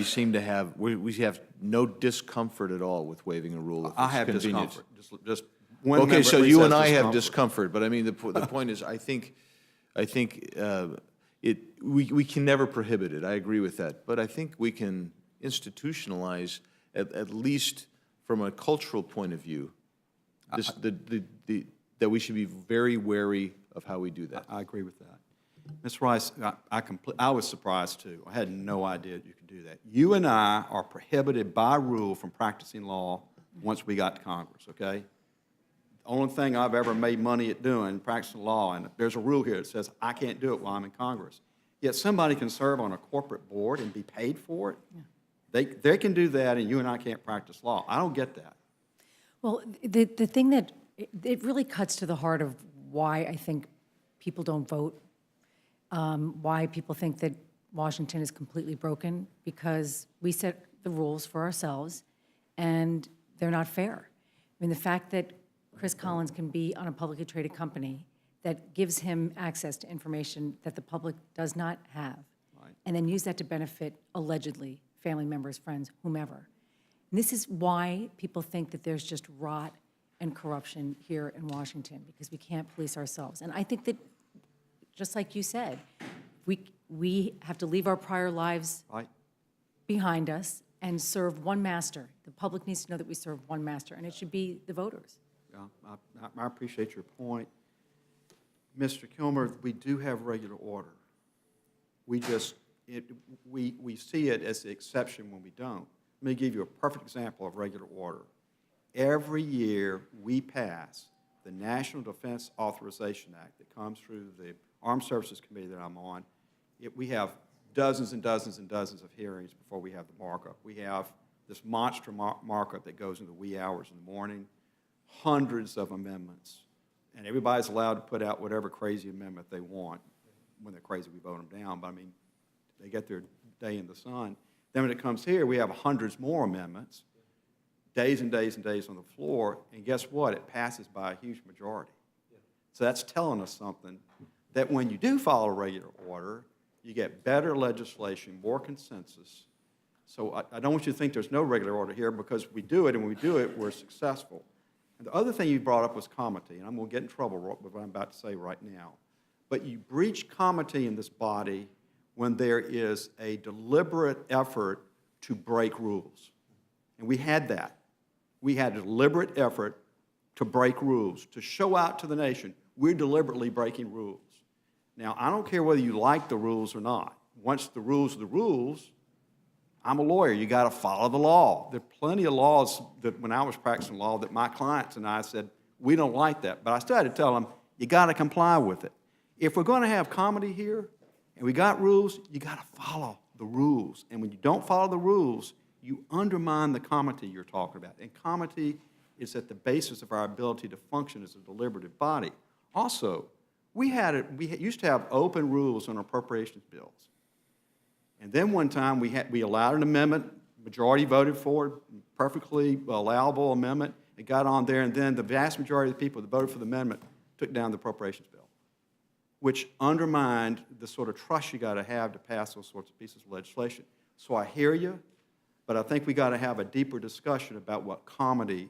seem to have, we have no discomfort at all with waiving a rule if it's I have convenient. discomfort. Just one okay, member so at least you has and I have discomfort, but I mean, the point is, I think we can never prohibit it. I agree with that. But I think we can institutionalize, at least from a cultural point of view, that we should be very wary of how we do that. I agree with that. Ms. Rice, I was surprised too. I had no idea you could do that. You and I are prohibited by rule from practicing law once we got to Congress, okay? The only thing I've ever made money at doing, practicing law, and there's a rule here that says I can't do it while I'm in Congress. Yet somebody can serve on a corporate board and be paid for it. Yeah. They can do that, and you and I can't practice law. I don't get that. Well, the thing that, it really cuts to the heart of why I think people don't vote, why people think that Washington is completely broken, because we set the rules for ourselves, and they're not fair. I mean, the fact that Chris Collins can be on a publicly traded company that gives him access to information that the public does not have, right, and then use that to benefit, allegedly, family members, friends, whomever. And this is why people think that there's just rot and corruption here in Washington, because we can't police ourselves. And I think that, just like you said, we have to leave our prior lives behind us and serve one master. The public needs to know that we serve one master, and it should be the voters. Yeah, I appreciate your point. Mr. Kilmer, we do have regular order. We just, we see it as the exception when we don't. Let me give you a perfect example of regular order. Every year we pass the National Defense Authorization Act that comes through the Armed Services Committee that I'm on. We have dozens and dozens and dozens of hearings before we have the markup. We have this monster markup that goes into the wee hours in the morning, hundreds of amendments, and everybody's allowed to put out whatever crazy amendment they want. When they're crazy, we vote them down, but I mean, they get their day in the sun. Then when it comes here, we have hundreds more amendments, days and days and days on the floor, and guess what? It passes by a huge majority. So that's telling us something, that when you do follow regular order, you get better legislation, more consensus. So I don't want you to think there's no regular order here, because we do it, and when we do it, we're successful. And the other thing you brought up was comity, and I'm going to get in trouble with what I'm about to say right now. But you breach comity in this body when there is a deliberate effort to break rules. And we had that. We had a deliberate effort to break rules, to show out to the nation, we're deliberately breaking rules. Now, I don't care whether you like the rules or not. Once the rules are the rules, I'm a lawyer. You got to follow the law. There are plenty of laws that when I was practicing law that my clients and I said, we don't like that. But I still had to tell them, you got to comply with it. If we're going to have comedy here and we got rules, you got to follow the rules. And when you don't follow the rules, you undermine the comity you're talking about. And comity is at the basis of our ability to function as a deliberative body. Also, we used to have open rules on appropriations bills. And then one time we allowed an amendment, majority voted for it, perfectly allowable amendment. It got on there, and then the vast majority of the people that voted for the amendment took down the appropriations bill, which undermined the sort of trust you got to have to pass those sorts of pieces of legislation. So I hear you, but I think we got to have a deeper discussion about what comedy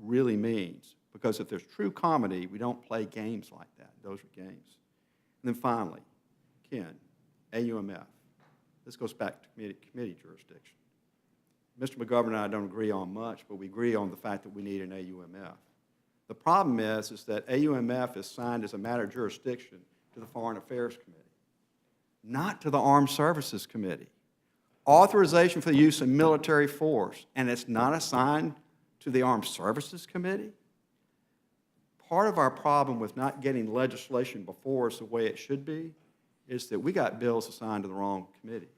really means. Because if there's true comedy, we don't play games like that. Those are games. And then finally, Ken, AUMF. This goes back to committee jurisdiction. Mr. McGovern and I don't agree on much, but we agree on the fact that we need an AUMF. The problem is that AUMF is signed as a matter of jurisdiction to the Foreign Affairs Committee, not to the Armed Services Committee. Authorization for the use of military force, and it's not assigned to the Armed Services Committee? Part of our problem with not getting legislation before us the way it should be is that we got bills assigned to the wrong committees,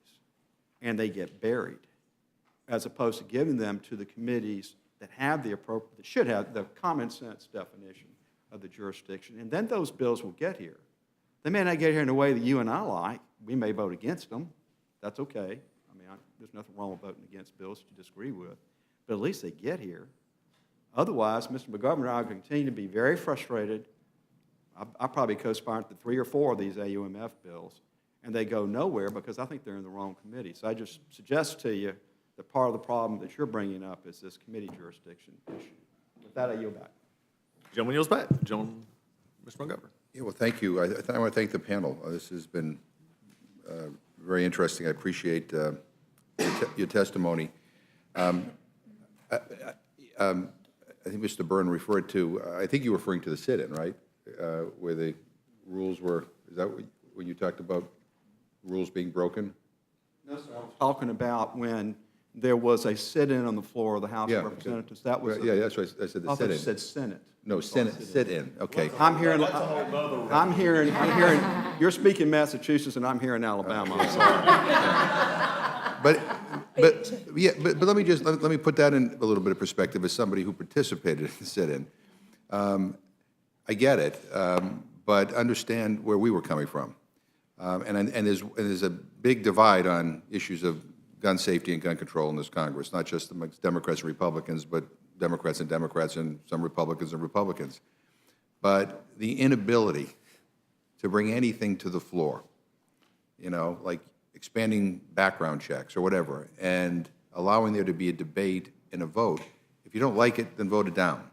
and they get buried, as opposed to giving them to the committees that have the appropriate, that should have the common sense definition of the jurisdiction. And then those bills will get here. They may not get here in a way that you and I like. We may vote against them. That's okay. I mean, there's nothing wrong with voting against bills that you disagree with. But at least they get here. Otherwise, Mr. McGovern and I will continue to be very frustrated. I probably co-sponsored 3 or 4 of these AUMF bills, and they go nowhere because I think they're in the wrong committee. So I just suggest to you that part of the problem that you're bringing up is this committee jurisdiction issue. With that, I yield back. Gentleman yields back. Gentleman, Mr. McGovern. Yeah, well, thank you. I want to thank the panel. This has been very interesting. I appreciate your testimony. I think Mr. Byrne referred to, I think you were referring to the sit-in, right? Where the rules were, is that when you talked about rules being broken? No, sir. I was talking about when there was a sit-in on the floor of the House of Representatives. That was yeah, that's right. I said the I thought you sit-in. said Senate. No, sit-in. Okay. I'm hearing, you're speaking Massachusetts and I'm hearing Alabama. I'm sorry. But let me put that in a little bit of perspective as somebody who participated in the sit-in. I get it, but understand where we were coming from. And there's a big divide on issues of gun safety and gun control in this Congress, not just amongst Democrats and Republicans, but Democrats and some Republicans and Republicans. But the inability to bring anything to the floor, you know, like expanding background checks or whatever, and allowing there to be a debate and a vote. If you don't like it, then vote it down.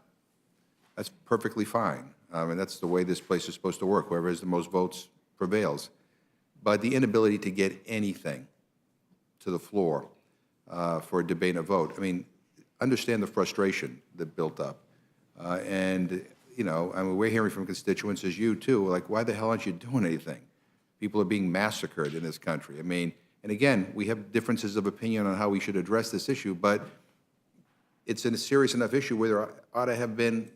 That's perfectly fine. And that's the way this place is supposed to work. Whoever has the most votes prevails. But the inability to get anything to the floor for a debate and a vote, I mean, understand the frustration that built up. And, you know, I mean, we're hearing from constituents, as you too, like, why the hell aren't you doing anything? People are being massacred in this country. I mean, and again, we have differences of opinion on how we should address this issue, but it's a serious enough issue where there ought to have been,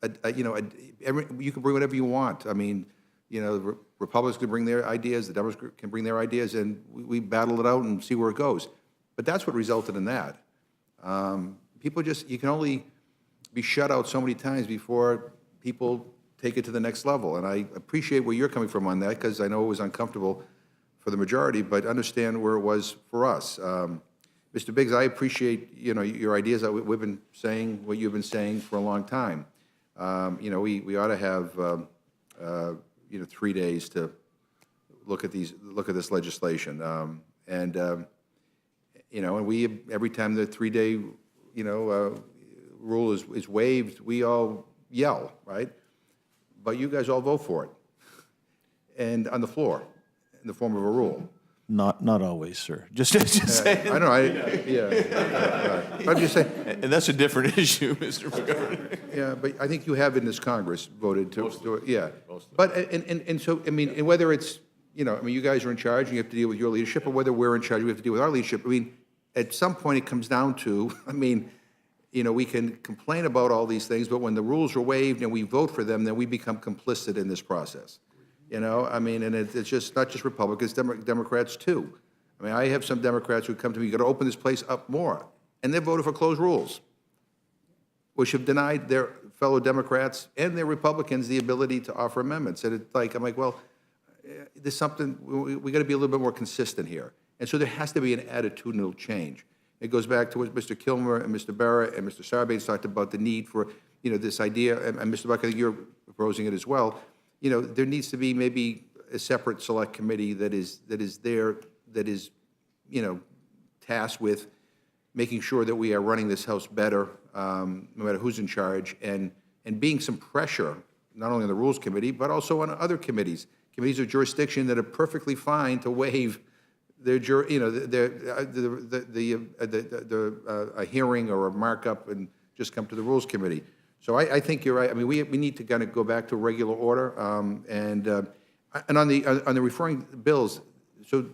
you can bring whatever you want. I mean, you know, the Republicans can bring their ideas, the Democrats can bring their ideas, and we battle it out and see where it goes. But that's what resulted in that. People just, you can only be shut out so many times before people take it to the next level. And I appreciate where you're coming from on that, because I know it was uncomfortable for the majority, but understand where it was for us. Mr. Biggs, I appreciate, you know, your ideas. We've been saying what you've been saying for a long time. You know, we ought to have, 3 days to look at this legislation. And we, every time the 3-day, rule is waived, we all yell, right? But you guys all vote for it, and on the floor, in the form of a rule. Not always, sir. Just saying. I know, I'm just saying. And that's a different issue, Mr. McGovern. Yeah, but I think you have in this Congress voted to do it, yeah. But, and so, I mean, and whether it's, you guys are in charge and you have to deal with your leadership, or whether we're in charge, we have to deal with our leadership. I mean, at some point it comes down to, we can complain about all these things, but when the rules are waived and we vote for them, then we become complicit in this process. And it's just not just Republicans, Democrats too. I mean, I have some Democrats who come to me, you got to open this place up more, and they voted for closed rules, which have denied their fellow Democrats and their Republicans the ability to offer amendments. And it's like, I'm like, well, there's something, we got to be a little bit more consistent here. And so there has to be an attitudinal change. It goes back to what Mr. Kilmer and Mr. Barrett and Mr. Sarbanes talked about, the need for, this idea, and Mr. Buck, I think you're proposing it as well. There needs to be maybe a separate select committee that is tasked with making sure that we are running this House better, no matter who's in charge, and being some pressure, not only on the Rules Committee, but also on other committees of jurisdiction that are perfectly fine to waive a hearing or a markup and just come to the Rules Committee. So I think you're right. I mean, we need to kind of go back to regular order. And on the referring bills, so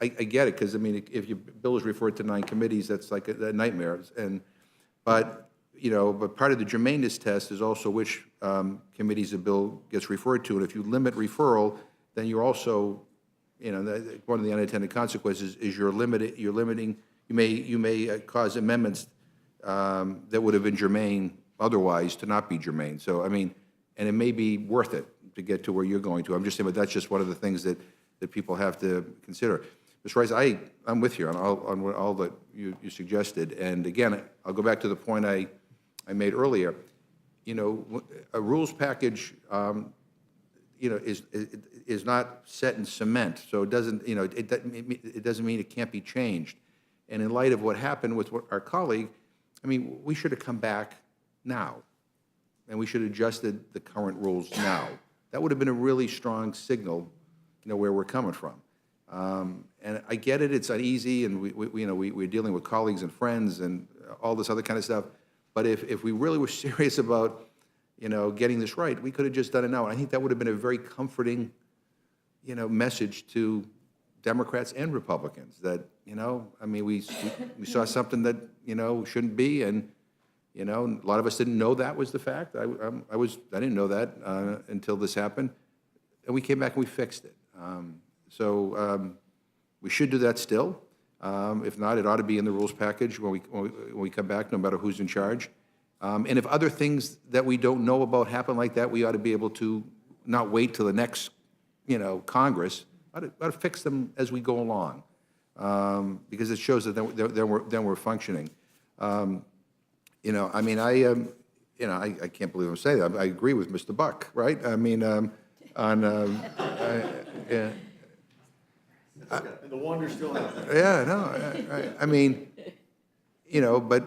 I get it, because, I mean, if your bill is referred to 9 committees, that's like a nightmare. But part of the germaneness test is also which committees a bill gets referred to. And if you limit referral, then you're also, one of the unintended consequences is you may cause amendments that would have been germane otherwise to not be germane. So, I mean, and it may be worth it to get to where you're going to. I'm just saying, but that's just one of the things that people have to consider. Mr. Rice, I'm with you on all that you suggested. And again, I'll go back to the point I made earlier. A rules package, is not set in cement, so it doesn't, it doesn't mean it can't be changed. And in light of what happened with our colleague, I mean, we should have come back now, and we should have adjusted the current rules now. That would have been a really strong signal, where we're coming from. And I get it; it's uneasy, and we're dealing with colleagues and friends and all this other kind of stuff. But if we really were serious about, getting this right, we could have just done it now. And I think that would have been a very comforting, message to Democrats and Republicans that, I mean, we saw something that, shouldn't be, and, a lot of us didn't know that was the fact. I didn't know that until this happened, and we came back and we fixed it. We should do that still. If not, it ought to be in the rules package when we come back, no matter who's in charge. And if other things that we don't know about happen like that, we ought to be able to not wait till the next, Congress. Ought to fix them as we go along, because it shows that then we're functioning. I mean, I can't believe I'm saying that. I agree with Mr. Buck, right? I mean, yeah. The wonder still happens. Yeah, no, I mean, but,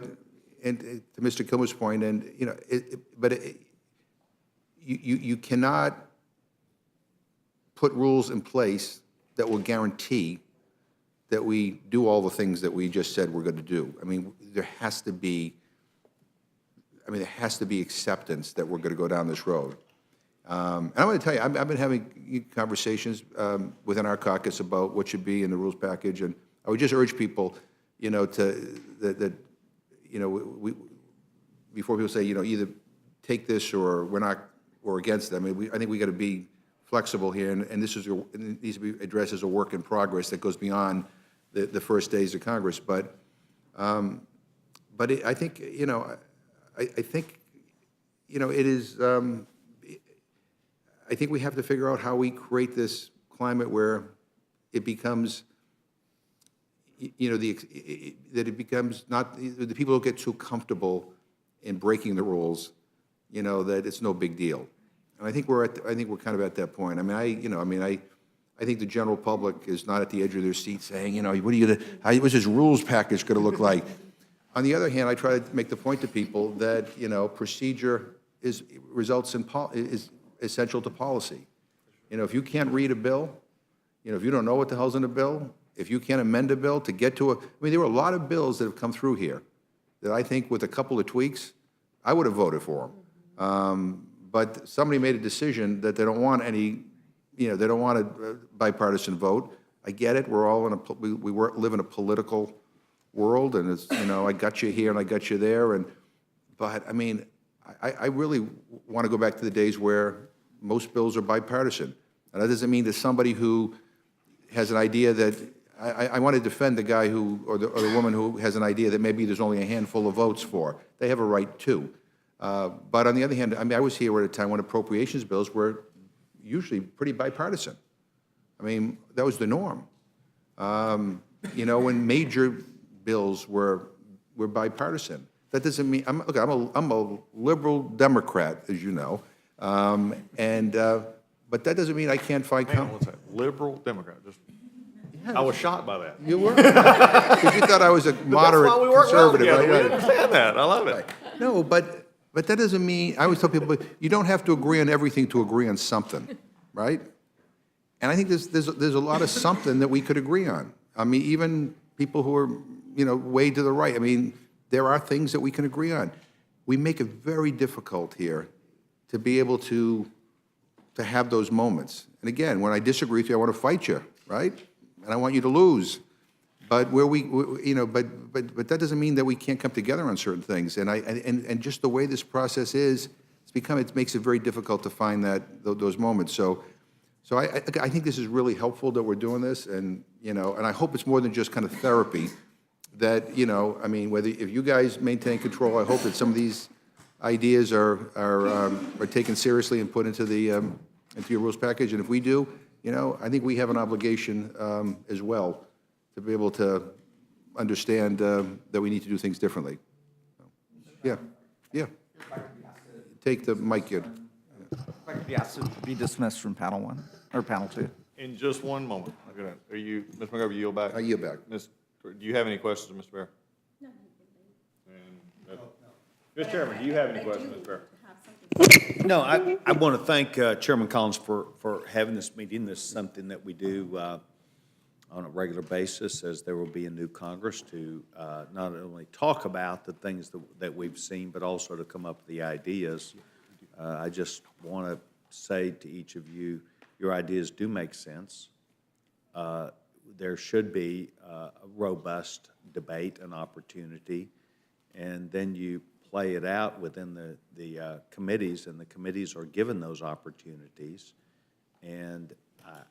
and to Mr. Kilmer's point, and, you cannot put rules in place that will guarantee that we do all the things that we just said we're going to do. I mean, there has to be acceptance that we're going to go down this road. And I'm going to tell you, I've been having conversations within our caucus about what should be in the rules package, and I would just urge people, before people say, either take this or we're not, or against them. I mean, I think we got to be flexible here, and it needs to be addressed as a work in progress that goes beyond the first days of Congress. But I think, I think it is. I think we have to figure out how we create this climate where it becomes, that it becomes not, the people don't get too comfortable in breaking the rules, that it's no big deal. And I think we're kind of at that point. I mean, I think the general public is not at the edge of their seat saying, what's this rules package going to look like? On the other hand, I try to make the point to people that, procedure is essential to policy. If you can't read a bill, if you don't know what the hell's in a bill, if you can't amend a bill to get to there were a lot of bills that have come through here that I think with a couple of tweaks, I would have voted for them. But somebody made a decision that they don't want any, they don't want a bipartisan vote. I get it. We're all live in a political world, and it's, I got you here and I got you there. But I mean, I really want to go back to the days where most bills are bipartisan. And that doesn't mean that somebody who has an idea that, I want to defend the guy who, or the woman who has an idea that maybe there's only a handful of votes for. They have a right too. But on the other hand, I mean, I was here at a time when appropriations bills were usually pretty bipartisan. I mean, that was the norm. When major bills were bipartisan. That doesn't mean, I'm a liberal Democrat, as you know, but that doesn't mean I can't find. Hang on one second. Liberal Democrat. I was shocked by that. You were? Because you thought I was a moderate conservative. Well together. We understand that. I love it. Right. No, but that doesn't mean, I always tell people, you don't have to agree on everything to agree on something, right? And I think there's a lot of something that we could agree on. I mean, even people who are, way to the right. I mean, there are things that we can agree on. We make it very difficult here to be able to have those moments. And again, when I disagree with you, I want to fight you, right? And I want you to lose. But but that doesn't mean that we can't come together on certain things. And just the way this process is, it makes it very difficult to find those moments. So I think this is really helpful that we're doing this, and I hope it's more than just kind of therapy. That I mean, if you guys maintain control, I hope that some of these ideas are taken seriously and put into your rules package. And if we do, I think we have an obligation as well to be able to understand that we need to do things differently. Yeah. Take the mic, kid. If I could be asked to be dismissed from panel 1 or panel 2. In just one moment. Are you, Ms. McGovern, you yield back? I yield back. Do you have any questions, Mr. Bear? No. Mr. Chairman, do you have any questions, Mr. Bear? No, I want to thank Chairman Collins for having this meeting. This is something that we do on a regular basis, as there will be a new Congress, to not only talk about the things that we've seen, but also to come up with the ideas. I just want to say to each of you, your ideas do make sense. There should be a robust debate and opportunity, and then you play it out within the committees, and the committees are given those opportunities. And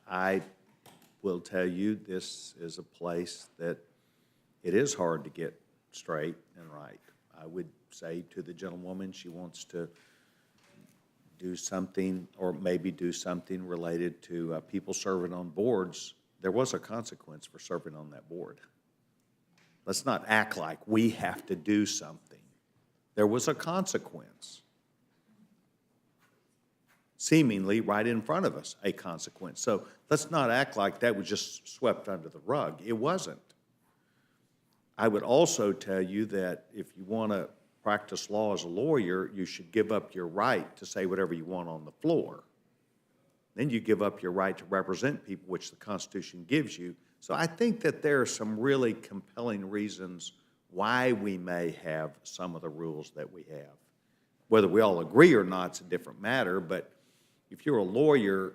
I will tell you, this is a place that it is hard to get straight and right. I would say to the gentlewoman, she wants to do something, or maybe do something related to people serving on boards. There was a consequence for serving on that board. Let's not act like we have to do something. There was a consequence. Seemingly right in front of us, a consequence. So let's not act like that was just swept under the rug. It wasn't. I would also tell you that if you want to practice law as a lawyer, you should give up your right to say whatever you want on the floor. Then you give up your right to represent people, which the Constitution gives you. So I think that there are some really compelling reasons why we may have some of the rules that we have. Whether we all agree or not is a different matter, but if you're a lawyer,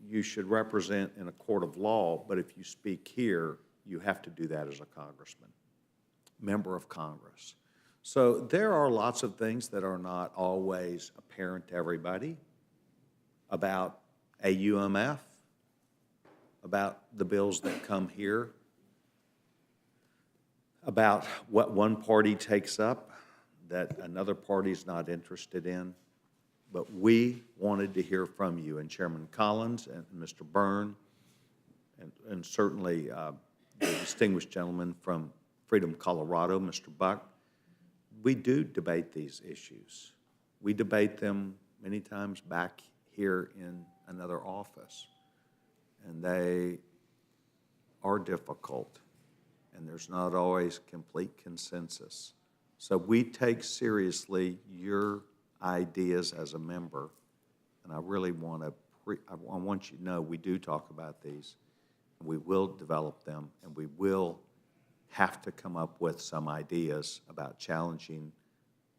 you should represent in a court of law, but if you speak here, you have to do that as a congressman, member of Congress. So there are lots of things that are not always apparent to everybody about AUMF, about the bills that come here, about what one party takes up that another party is not interested in. But we wanted to hear from you, and Chairman Collins and Mr. Byrne, and certainly the distinguished gentleman from Freedom, Colorado, Mr. Buck. We do debate these issues. We debate them many times back here in another office, and they are difficult, and there's not always complete consensus. So we take seriously your ideas as a member, and I really want you to know we do talk about these, and we will develop them, and we will have to come up with some ideas about challenging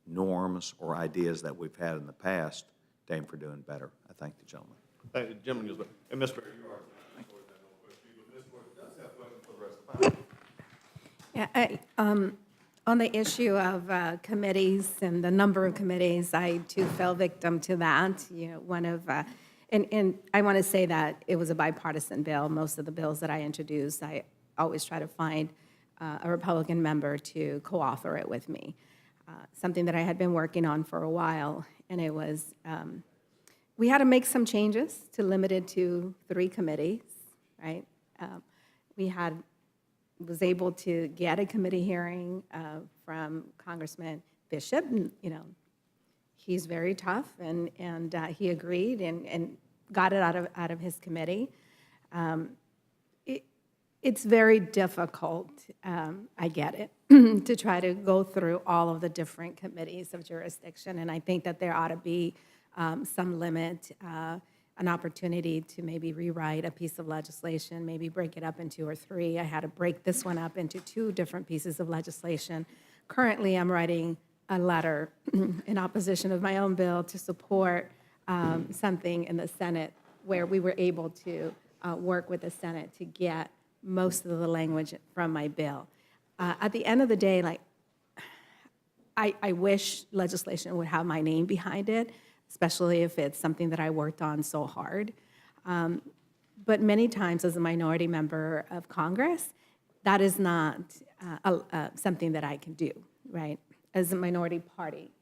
norms or ideas that we've had in the past to aim for doing better. I thank the gentleman. Thank you, gentleman. And Ms. Barry, you are but Ms. Barry does have questions for the rest of the panel. Yeah, on the issue of committees and the number of committees, I too fell victim to that. One of, and I want to say that it was a bipartisan bill. Most of the bills that I introduced, I always try to find a Republican member to co-author it with me. Something that I had been working on for a while, and it was, we had to make some changes to limit it to 3 committees, right? Was able to get a committee hearing from Congressman Bishop. He's very tough, and he agreed and got it out of his committee. It's very difficult, I get it, to try to go through all of the different committees of jurisdiction, and I think that there ought to be some limit. an opportunity to maybe rewrite a piece of legislation, maybe break it up into 2 or 3. I had to break this one up into 2 different pieces of legislation. Currently, I'm writing a letter in opposition of my own bill to support something in the Senate where we were able to work with the Senate to get most of the language from my bill. At the end of the day, like, I wish legislation would have my name behind it, especially if it's something that I worked on so hard. But many times as a minority member of Congress, that is not something that I can do, right? As a minority party.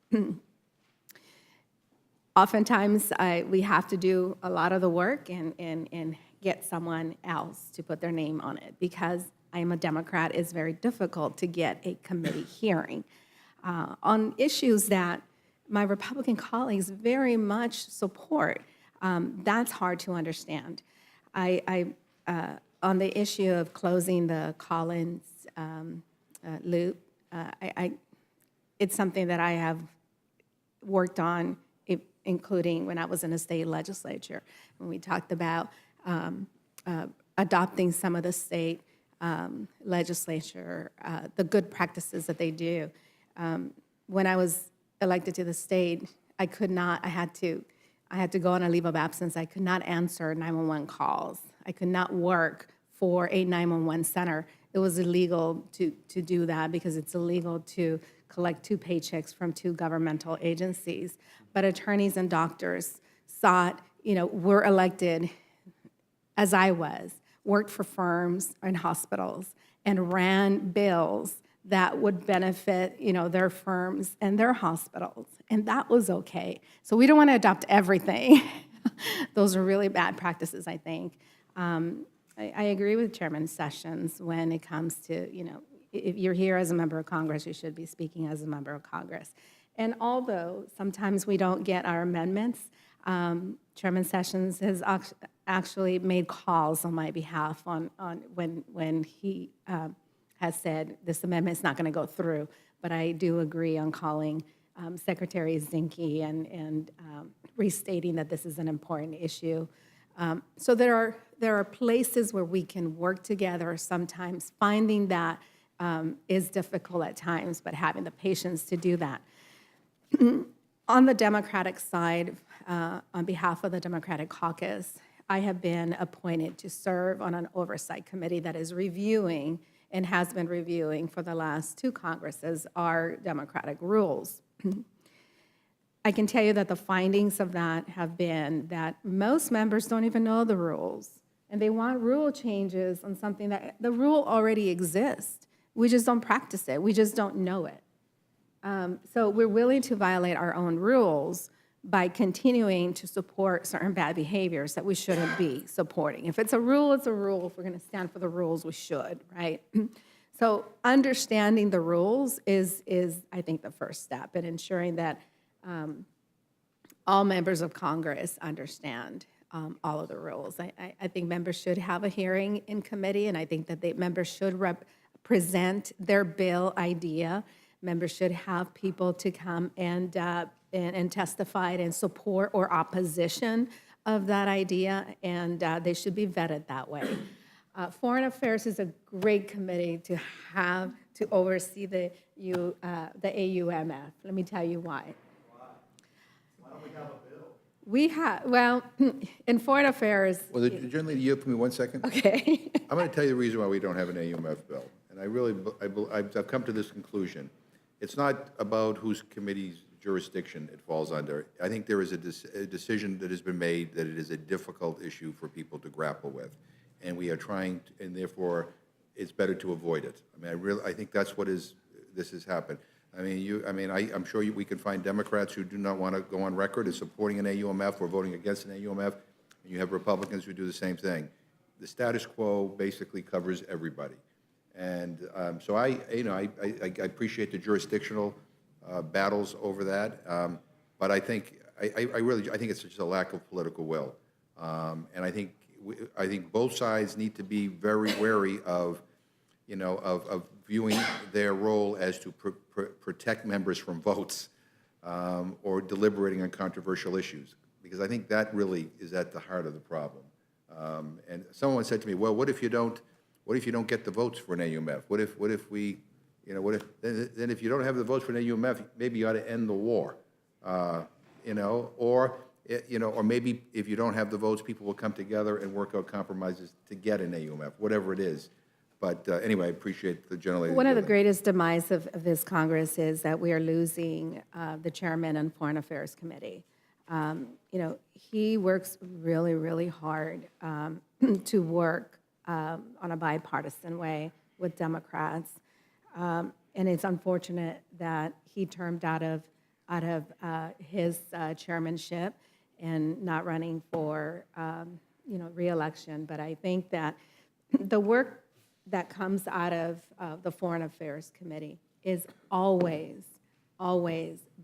Oftentimes, we have to do a lot of the work and get someone else to put their name on it. Because I am a Democrat, it's very difficult to get a committee hearing on issues that my Republican colleagues very much support. That's hard to understand. On the issue of closing the Collins loop, it's something that I have worked on, including when I was in the state legislature, when we talked about adopting some of the state legislature, the good practices that they do. When I was elected to the state, I had to go on a leave of absence. I could not answer 911 calls. I could not work for a 911 center. It was illegal to do that because it's illegal to collect 2 paychecks from 2 governmental agencies. But attorneys and doctors were elected, as I was, worked for firms and hospitals and ran bills that would benefit, their firms and their hospitals. And that was okay. So we don't want to adopt everything. Those are really bad practices, I think. I agree with Chairman Sessions when it comes to, if you're here as a member of Congress, you should be speaking as a member of Congress. And although sometimes we don't get our amendments, Chairman Sessions has actually made calls on my behalf on when he has said this amendment is not going to go through. But I do agree on calling Secretary Zinke and restating that this is an important issue. So there are places where we can work together. Sometimes finding that is difficult at times, but having the patience to do that. On the Democratic side, on behalf of the Democratic Caucus, I have been appointed to serve on an oversight committee that is reviewing and has been reviewing for the last 2 Congresses our democratic rules. I can tell you that the findings of that have been that most members don't even know the rules, and they want rule changes on something that the rule already exists. We just don't practice it. We just don't know it. So we're willing to violate our own rules by continuing to support certain bad behaviors that we shouldn't be supporting. If it's a rule, it's a rule. If we're going to stand for the rules, we should, right? So understanding the rules is I think, the first step in ensuring that all members of Congress understand all of the rules. I think members should have a hearing in committee, and I think that members should present their bill idea. Members should have people to come and testify in support or opposition of that idea, and they should be vetted that way. Foreign Affairs is a great committee to have to oversee the AUMF. Let me tell you why. Why don't we have a bill? We have, well, in Foreign Affairs. Well, the General, you for me 1 second? Okay. I'm going to tell you the reason why we don't have an AUMF bill. And I've come to this conclusion. It's not about whose committee's jurisdiction it falls under. I think there is a decision that has been made that it is a difficult issue for people to grapple with. And we are trying, and therefore, it's better to avoid it. I mean, I think that's what this has happened. I'm sure we can find Democrats who do not want to go on record as supporting an AUMF or voting against an AUMF. And you have Republicans who do the same thing. The status quo basically covers everybody. And so I appreciate the jurisdictional battles over that, but I think it's just a lack of political will, and I think both sides need to be very wary of viewing their role as to protect members from votes or deliberating on controversial issues, because I think that really is at the heart of the problem. And someone said to me, well, what if you don't get the votes for an AUMF? What if we, then if you don't have the votes for an AUMF, maybe you ought to end the war, or maybe if you don't have the votes, people will come together and work out compromises to get an AUMF, whatever it is. But anyway, I appreciate the gentlelady. One of the greatest demise of this Congress is that we are losing the chairman on Foreign Affairs Committee. He works really, really hard to work on a bipartisan way with Democrats. And it's unfortunate that he termed out of his chairmanship and not running for re-election. But I think that the work that comes out of the Foreign Affairs Committee is always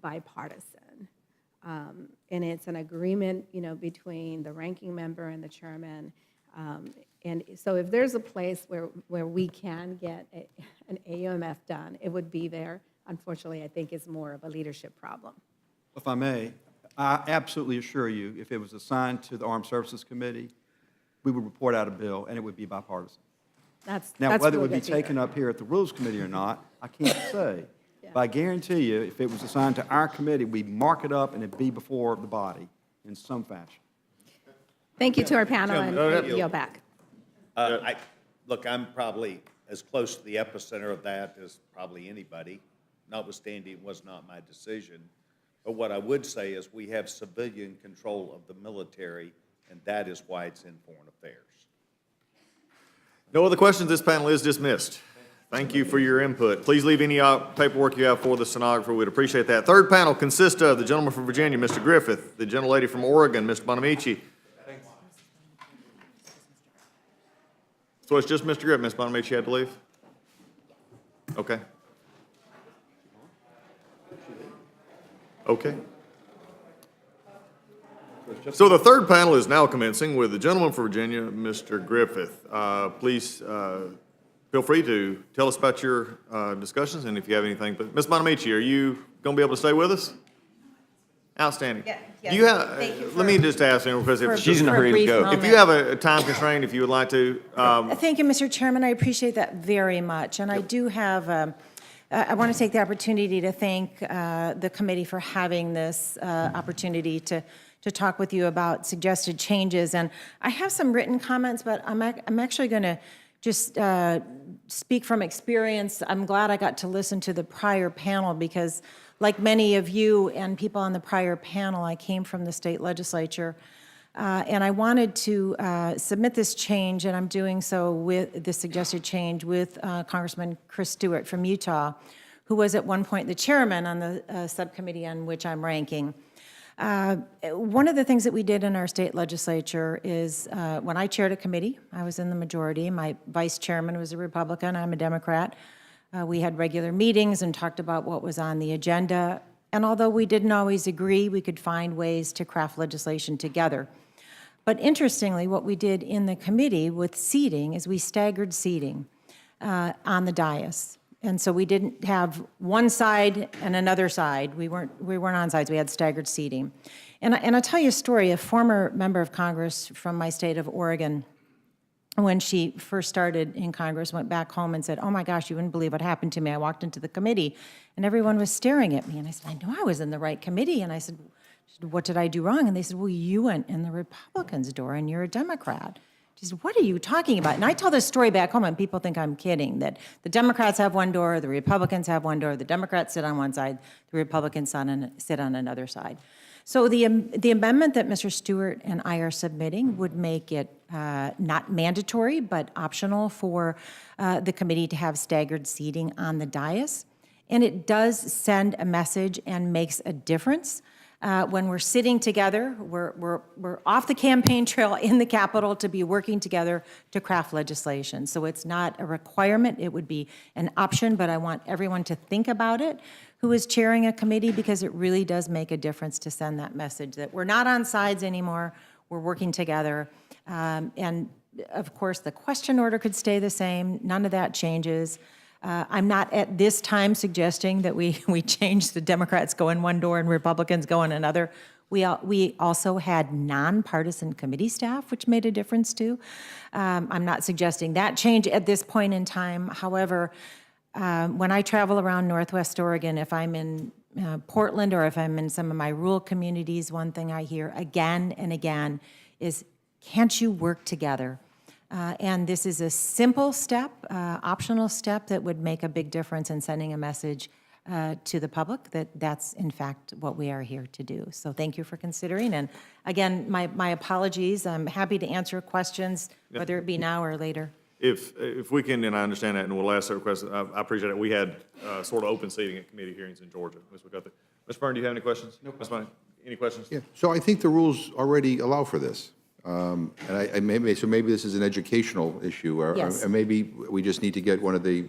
bipartisan. And it's an agreement, between the ranking member and the chairman. And so if there's a place where we can get an AUMF done, it would be there. Unfortunately, I think it's more of a leadership problem. If I may, I absolutely assure you, if it was assigned to the Armed Services Committee, we would report out a bill, and it would be bipartisan. Now, whether it would be taken up here at the Rules Committee or not, I can't say. But I guarantee you, if it was assigned to our committee, we'd mark it up, and it'd be before the body in some fashion. Thank you to our panel, and yield back. Look, I'm probably as close to the epicenter of that as probably anybody, notwithstanding it was not my decision. But what I would say is we have civilian control of the military, and that is why it's in foreign affairs. No other questions. This panel is dismissed. Thank you for your input. Please leave any paperwork you have for the stenographer. We'd appreciate that. Third panel consists of the gentleman from Virginia, Mr. Griffith, the gentlelady from Oregon, Mr. Bonamici. So it's just Mr. Griffith. Ms. Bonamici had to leave? Okay. Okay. So the third panel is now commencing with the gentleman from Virginia, Mr. Griffith. Please feel free to tell us about your discussions and if you have anything. But Ms. Bonamici, are you going to be able to stay with us? Outstanding. Yeah, Do you have? Let me just ask you because if she's in a hurry to go. If you have a time constraint, if you would like to. Thank you, Mr. Chairman. I appreciate that very much, and I do have. I want to take the opportunity to thank the committee for having this opportunity to talk with you about suggested changes. And I have some written comments, but I'm actually going to just speak from experience. I'm glad I got to listen to the prior panel because, like many of you and people on the prior panel, I came from the state legislature. And I wanted to submit this change, and I'm doing so with this suggested change with Congressman Chris Stewart from Utah, who was at one point the chairman on the subcommittee on which I'm ranking. One of the things that we did in our state legislature is when I chaired a committee, I was in the majority. My vice chairman was a Republican. I'm a Democrat. We had regular meetings and talked about what was on the agenda. And although we didn't always agree, we could find ways to craft legislation together. But interestingly, what we did in the committee with seating is we staggered seating on the dais. And so we didn't have one side and another side. We weren't on sides. We had staggered seating. And I'll tell you a story. A former member of Congress from my state of Oregon, when she first started in Congress, went back home and said, oh my gosh, you wouldn't believe what happened to me. I walked into the committee and everyone was staring at me. And I said, I knew I was in the right committee. And I said, what did I do wrong? And they said, well, you went in the Republicans' door and you're a Democrat. She said, what are you talking about? And I tell this story back home and people think I'm kidding, that the Democrats have one door, the Republicans have one door, the Democrats sit on one side, the Republicans sit on another side. So the amendment that Mr. Stewart and I are submitting would make it not mandatory, but optional for the committee to have staggered seating on the dais. And it does send a message and makes a difference. When we're sitting together, we're off the campaign trail in the Capitol to be working together to craft legislation. So it's not a requirement, it would be an option, but I want everyone to think about it who is chairing a committee because it really does make a difference to send that message that we're not on sides anymore, we're working together. And of course, the question order could stay the same, none of that changes. I'm not at this time suggesting that we change the Democrats go in one door and Republicans go in another. We also had nonpartisan committee staff, which made a difference too. I'm not suggesting that change at this point in time. However, when I travel around Northwest Oregon, if I'm in Portland or if I'm in some of my rural communities, one thing I hear again and again is, can't you work together? And this is a simple step, optional step that would make a big difference in sending a message to the public that that's in fact what we are here to do. So thank you for considering. And again, my apologies. I'm happy to answer questions, whether it be now or later. If we can, and I understand that, and we'll ask several questions, I appreciate it. We had sort of open seating at committee hearings in Georgia as we got there. Mr. Byrne, do you have any questions? No. Ms. Money, any questions? Yeah, so I think the rules already allow for this. And maybe this is an educational issue, Yes. or maybe we just need to get one of the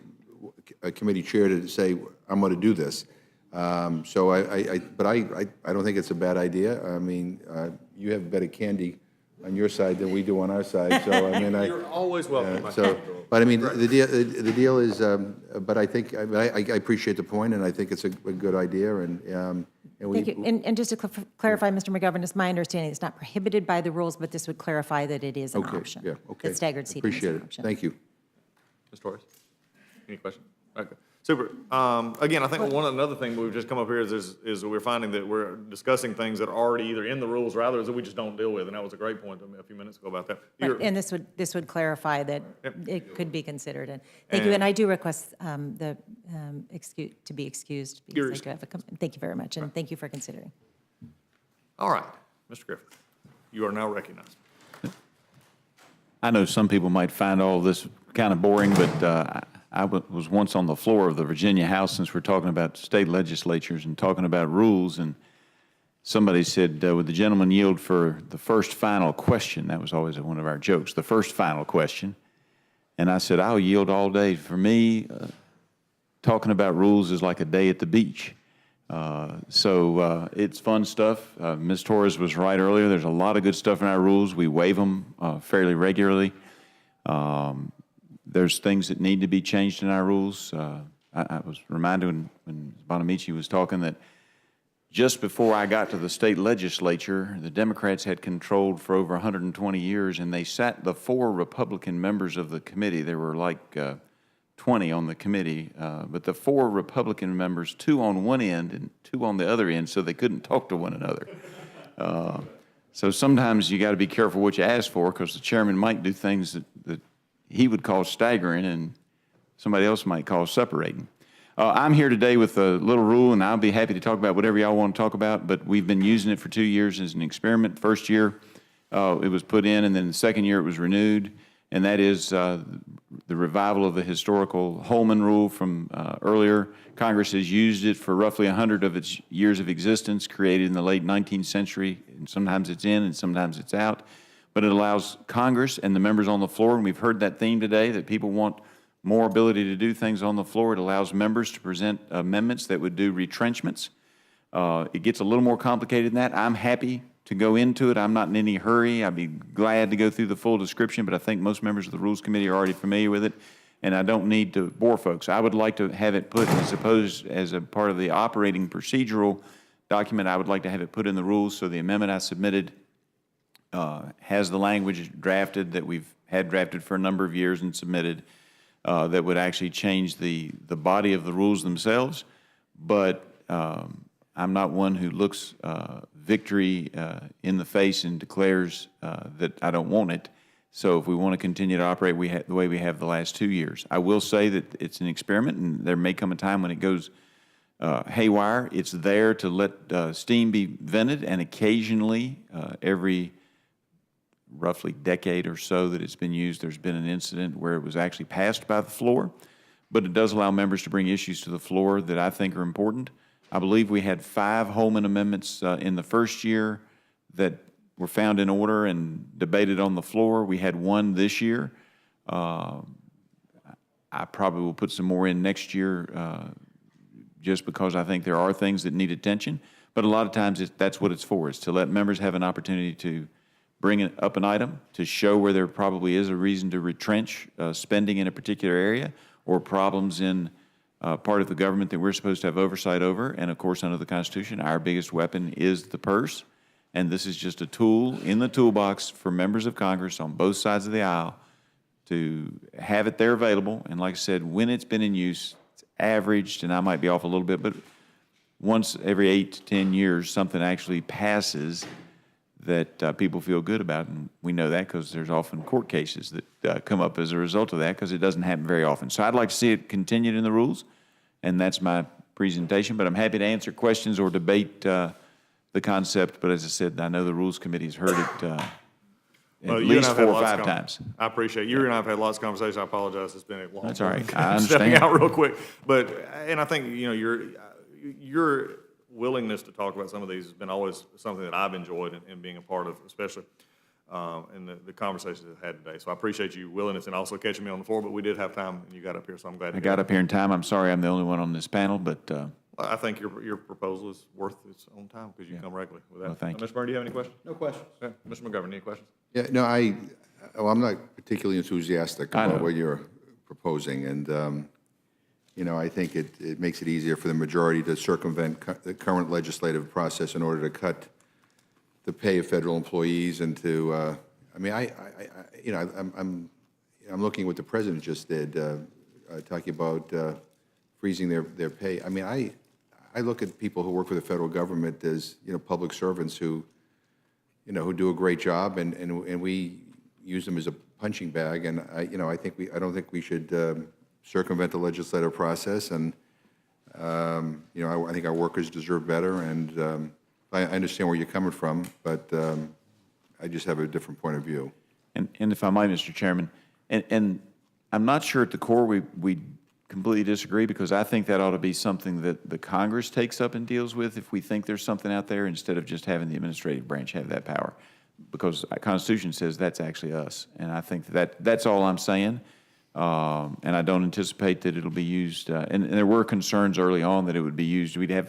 committee chair to say, I'm going to do this. So but I don't think it's a bad idea. I mean, you have better candy on your side than we do on our side. So I mean, You're always welcome. but I mean, the deal is. But I think I appreciate the point, and I think it's a good idea. And Thank you. And just to clarify, Mr. McGovern, it's my understanding it's not prohibited by the rules, but this would clarify that it is an option. Yeah. Okay. That staggered seating is Appreciate an it. option. Thank you. Ms. Torres, any questions? Okay, super. Again, I think another thing we've just come up here is we're finding that we're discussing things that are already either in the rules or others that we just don't deal with, and that was a great point a few minutes ago about that. And this would clarify that it could be considered. And thank you. And I do request the to be excused because I do have thank you very much, and thank you for considering. All right, Mr. Griffin, you are now recognized. I know some people might find all this kind of boring, but I was once on the floor of the Virginia House, since we're talking about state legislatures and talking about rules, and somebody said, would the gentleman yield for the first final question? That was always one of our jokes, the first final question. And I said, I'll yield all day. For me, talking about rules is like a day at the beach. So it's fun stuff. Ms. Torres was right earlier. There's a lot of good stuff in our rules. We waive them fairly regularly. There's things that need to be changed in our rules. I was reminded when Bonamici was talking that just before I got to the state legislature, the Democrats had controlled for over 120 years, and they sat the 4 Republican members of the committee. There were like 20 on the committee, but the 4 Republican members, 2 on one end and 2 on the other end, so they couldn't talk to one another. So sometimes you got to be careful what you ask for, because the chairman might do things that he would call staggering and somebody else might call separating. I'm here today with a little rule, and I'll be happy to talk about whatever y'all want to talk about, but we've been using it for 2 years as an experiment. First year, it was put in, and then the second year it was renewed, and that is the revival of the historical Holman rule from earlier. Congress has used it for roughly 100 of its years of existence, created in the late 19th century, and sometimes it's in and sometimes it's out. But it allows Congress and the members on the floor, and we've heard that theme today, that people want more ability to do things on the floor. It allows members to present amendments that would do retrenchments. It gets a little more complicated than that. I'm happy to go into it. I'm not in any hurry. I'd be glad to go through the full description, but I think most members of the Rules Committee are already familiar with it, and I don't need to bore folks. I would like to have it put, I suppose, as a part of the operating procedural document. I would like to have it put in the rules, so the amendment I submitted has the language drafted that we've had drafted for a number of years and submitted, that would actually change the body of the rules themselves. But I'm not one who looks victory in the face and declares that I don't want it. So if we want to continue to operate the way we have the last 2 years, I will say that it's an experiment, and there may come a time when it goes haywire. It's there to let steam be vented, and occasionally, every roughly decade or so that it's been used, there's been an incident where it was actually passed by the floor. But it does allow members to bring issues to the floor that I think are important. I believe we had 5 Holman amendments in the first year that were found in order and debated on the floor. We had 1 this year. I probably will put some more in next year just because I think there are things that need attention. But a lot of times that's what it's for, is to let members have an opportunity to bring up an item to show where there probably is a reason to retrench spending in a particular area, or problems in part of the government that we're supposed to have oversight over. And of course, under the Constitution, our biggest weapon is the purse. And this is just a tool in the toolbox for members of Congress on both sides of the aisle to have it there available. And like I said, when it's been in use, it's averaged, and I might be off a little bit, but once every 8 to 10 years, something actually passes that people feel good about. And we know that because there's often court cases that come up as a result of that, because it doesn't happen very often. So I'd like to see it continued in the rules, and that's my presentation. But I'm happy to answer questions or debate the concept. But as I said, I know the Rules Committee has heard it at least 4 or 5 times. I appreciate it. You and I have had lots of conversations. I apologize. It's been a long. That's all right. I I Stepping understand. out real quick, and I think your willingness to talk about some of these has been always something that I've enjoyed in being a part of, especially in the conversations we've had today. So I appreciate your willingness and also catching me on the floor. But we did have time, and you got up here, so I'm glad. I got up here in time. I'm sorry I'm the only one on this panel, but I think your proposal is worth its own time because you come regularly with that. Well, thank you. Mr. Byrne, do you have any questions? No questions. Okay. Mr. McGovern, any questions? Yeah, no, I'm not particularly enthusiastic I about know. what you're proposing, and, I think it makes it easier for the majority to circumvent the current legislative process in order to cut the pay of federal employees and to, I'm looking at what the president just did, talking about freezing their pay. I look at people who work for the federal government as, public servants who do a great job, and we use them as a punching bag. And I don't think we should circumvent the legislative process. And I think our workers deserve better. And I understand where you're coming from, but I just have a different point of view. And if I might, Mr. Chairman, and I'm not sure at the core we completely disagree, because I think that ought to be something that the Congress takes up and deals with if we think there's something out there, instead of just having the administrative branch have that power, because the Constitution says that's actually us. And I think that's all I'm saying. And I don't anticipate that it'll be used. And there were concerns early on that it would be used. I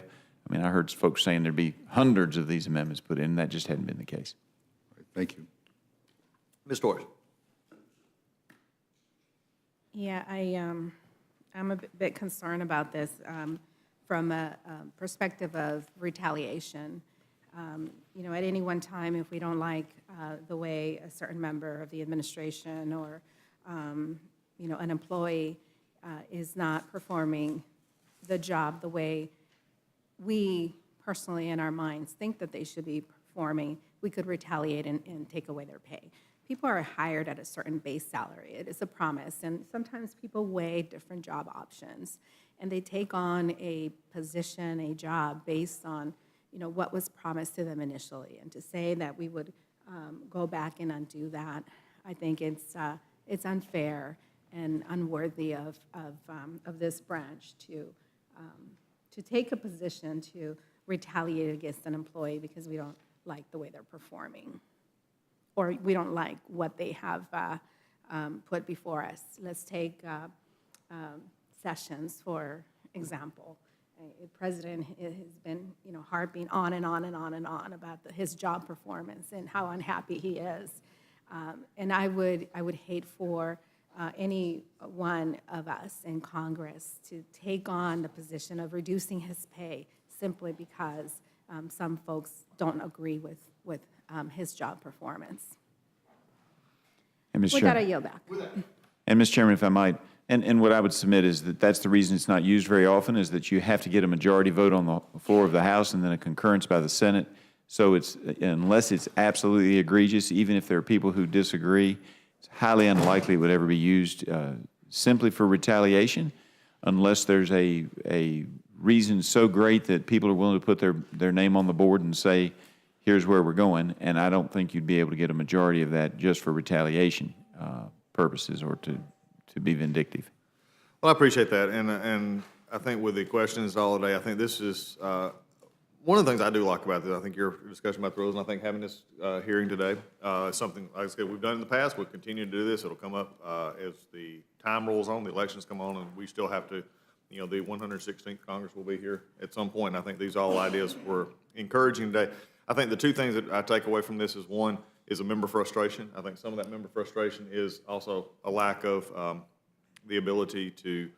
heard folks saying there'd be hundreds of these amendments put in, and that just hadn't been the case. Thank you. Ms. Torres. Yeah, I'm a bit concerned about this from a perspective of retaliation. At any one time, if we don't like the way a certain member of the administration or, an employee is not performing the job the way we personally in our minds think that they should be performing, we could retaliate and take away their pay. People are hired at a certain base salary. It is a promise, and sometimes people weigh different job options, and they take on a position, a job based on, what was promised to them initially. And to say that we would go back and undo that, I think it's unfair and unworthy of this branch to take a position to retaliate against an employee because we don't like the way they're performing, or we don't like what they have put before us. Let's take Sessions, for example. The president has been, harping on and on and on and on about his job performance and how unhappy he is. And I would hate for any one of us in Congress to take on the position of reducing his pay simply because some folks don't agree with his job performance. And Ms. With Chairman, that, I yield back. And Mr. Chairman, if I might, and what I would submit is that's the reason it's not used very often, is that you have to get a majority vote on the floor of the House and then a concurrence by the Senate. So unless it's absolutely egregious, even if there are people who disagree, it's highly unlikely it would ever be used simply for retaliation, unless there's a reason so great that people are willing to put their name on the board and say, here's where we're going. And I don't think you'd be able to get a majority of that just for retaliation purposes or to be vindictive. Well, I appreciate that, and I think with the questions all day, I think this is one of the things I do like about this. I think your discussion about the rules, and I think having this hearing today is something, like I said, we've done in the past. We'll continue to do this. It'll come up as the time rolls on, the elections come on, and we still have to, the 116th Congress will be here at some point. And I think these all ideas were encouraging today. I think the two things that I take away from this is, one, is a member frustration. I think some of that member frustration is also a lack of the ability to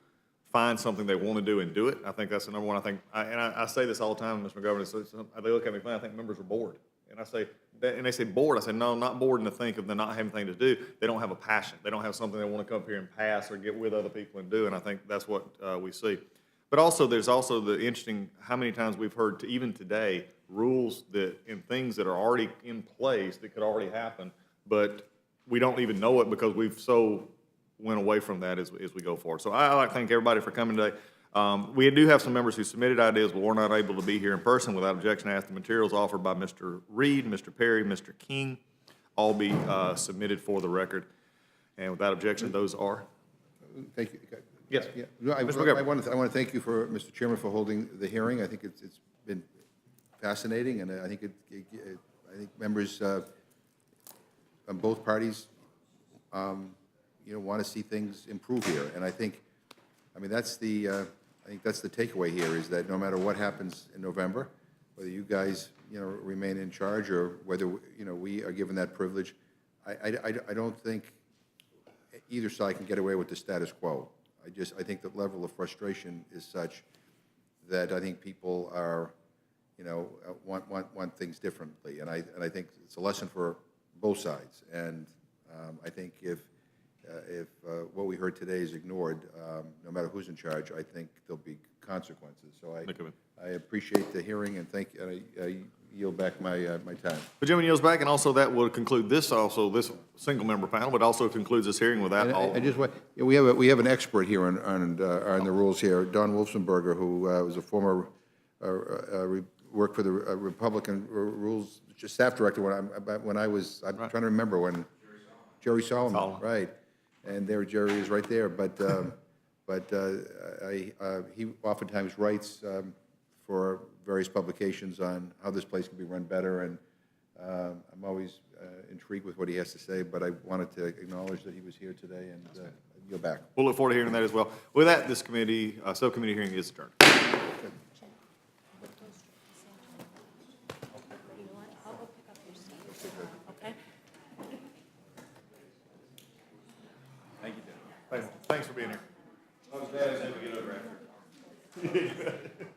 find something they want to do and do it. I think that's the number one. I say this all the time, Mr. McGovern. They look at me funny. I think members are bored, And I say, and they say bored. I say, no, not bored in the think of them not having anything to do. They don't have a passion. They don't have something they want to come up here and pass or get with other people and do, and I think that's what we see. But also, there's also the interesting, how many times we've heard, even today, rules that, and things that are already in place that could already happen, but we don't even know it because we've so went away from that as we go forward. So I like to thank everybody for coming today. We do have some members who submitted ideas, but we're not able to be here in person. Without objection, I ask the materials offered by Mr. Reed, Mr. Perry, Mr. King, all be submitted for the record. And without objection, those are. Thank you. Yes. Yeah. No, I want to thank you, Mr. Chairman, for holding the hearing. I think it's been fascinating, and I think I think members on both parties, want to see things improve here. And I think, that's the I think that's the takeaway here, is that no matter what happens in November, whether you guys remain in charge or whether we are given that privilege, I don't think either side can get away with the status quo. I think the level of frustration is such that I think people are, want things differently, and I think it's a lesson for both sides. And I think if what we heard today is ignored, no matter who's in charge, I think there'll be consequences. So I appreciate the hearing, and I yield back my time. The gentleman yields back, and also that will conclude this single-member panel, but also concludes this hearing with that. I just want, we have an expert here on the rules here, Don Wolfenberger, who was a former worked for the Republican Rules Staff Director when I was, I'm trying to remember when. Jerry Solomon, right. And there, Jerry is right there. But he oftentimes writes for various publications on how this place can be run better, and I'm always intrigued with what he has to say, but I wanted to acknowledge that he was here today, and go back. We'll look forward to hearing that as well. With that, this committee, subcommittee hearing is adjourned. Thanks for being here. I was glad I was able to get over after.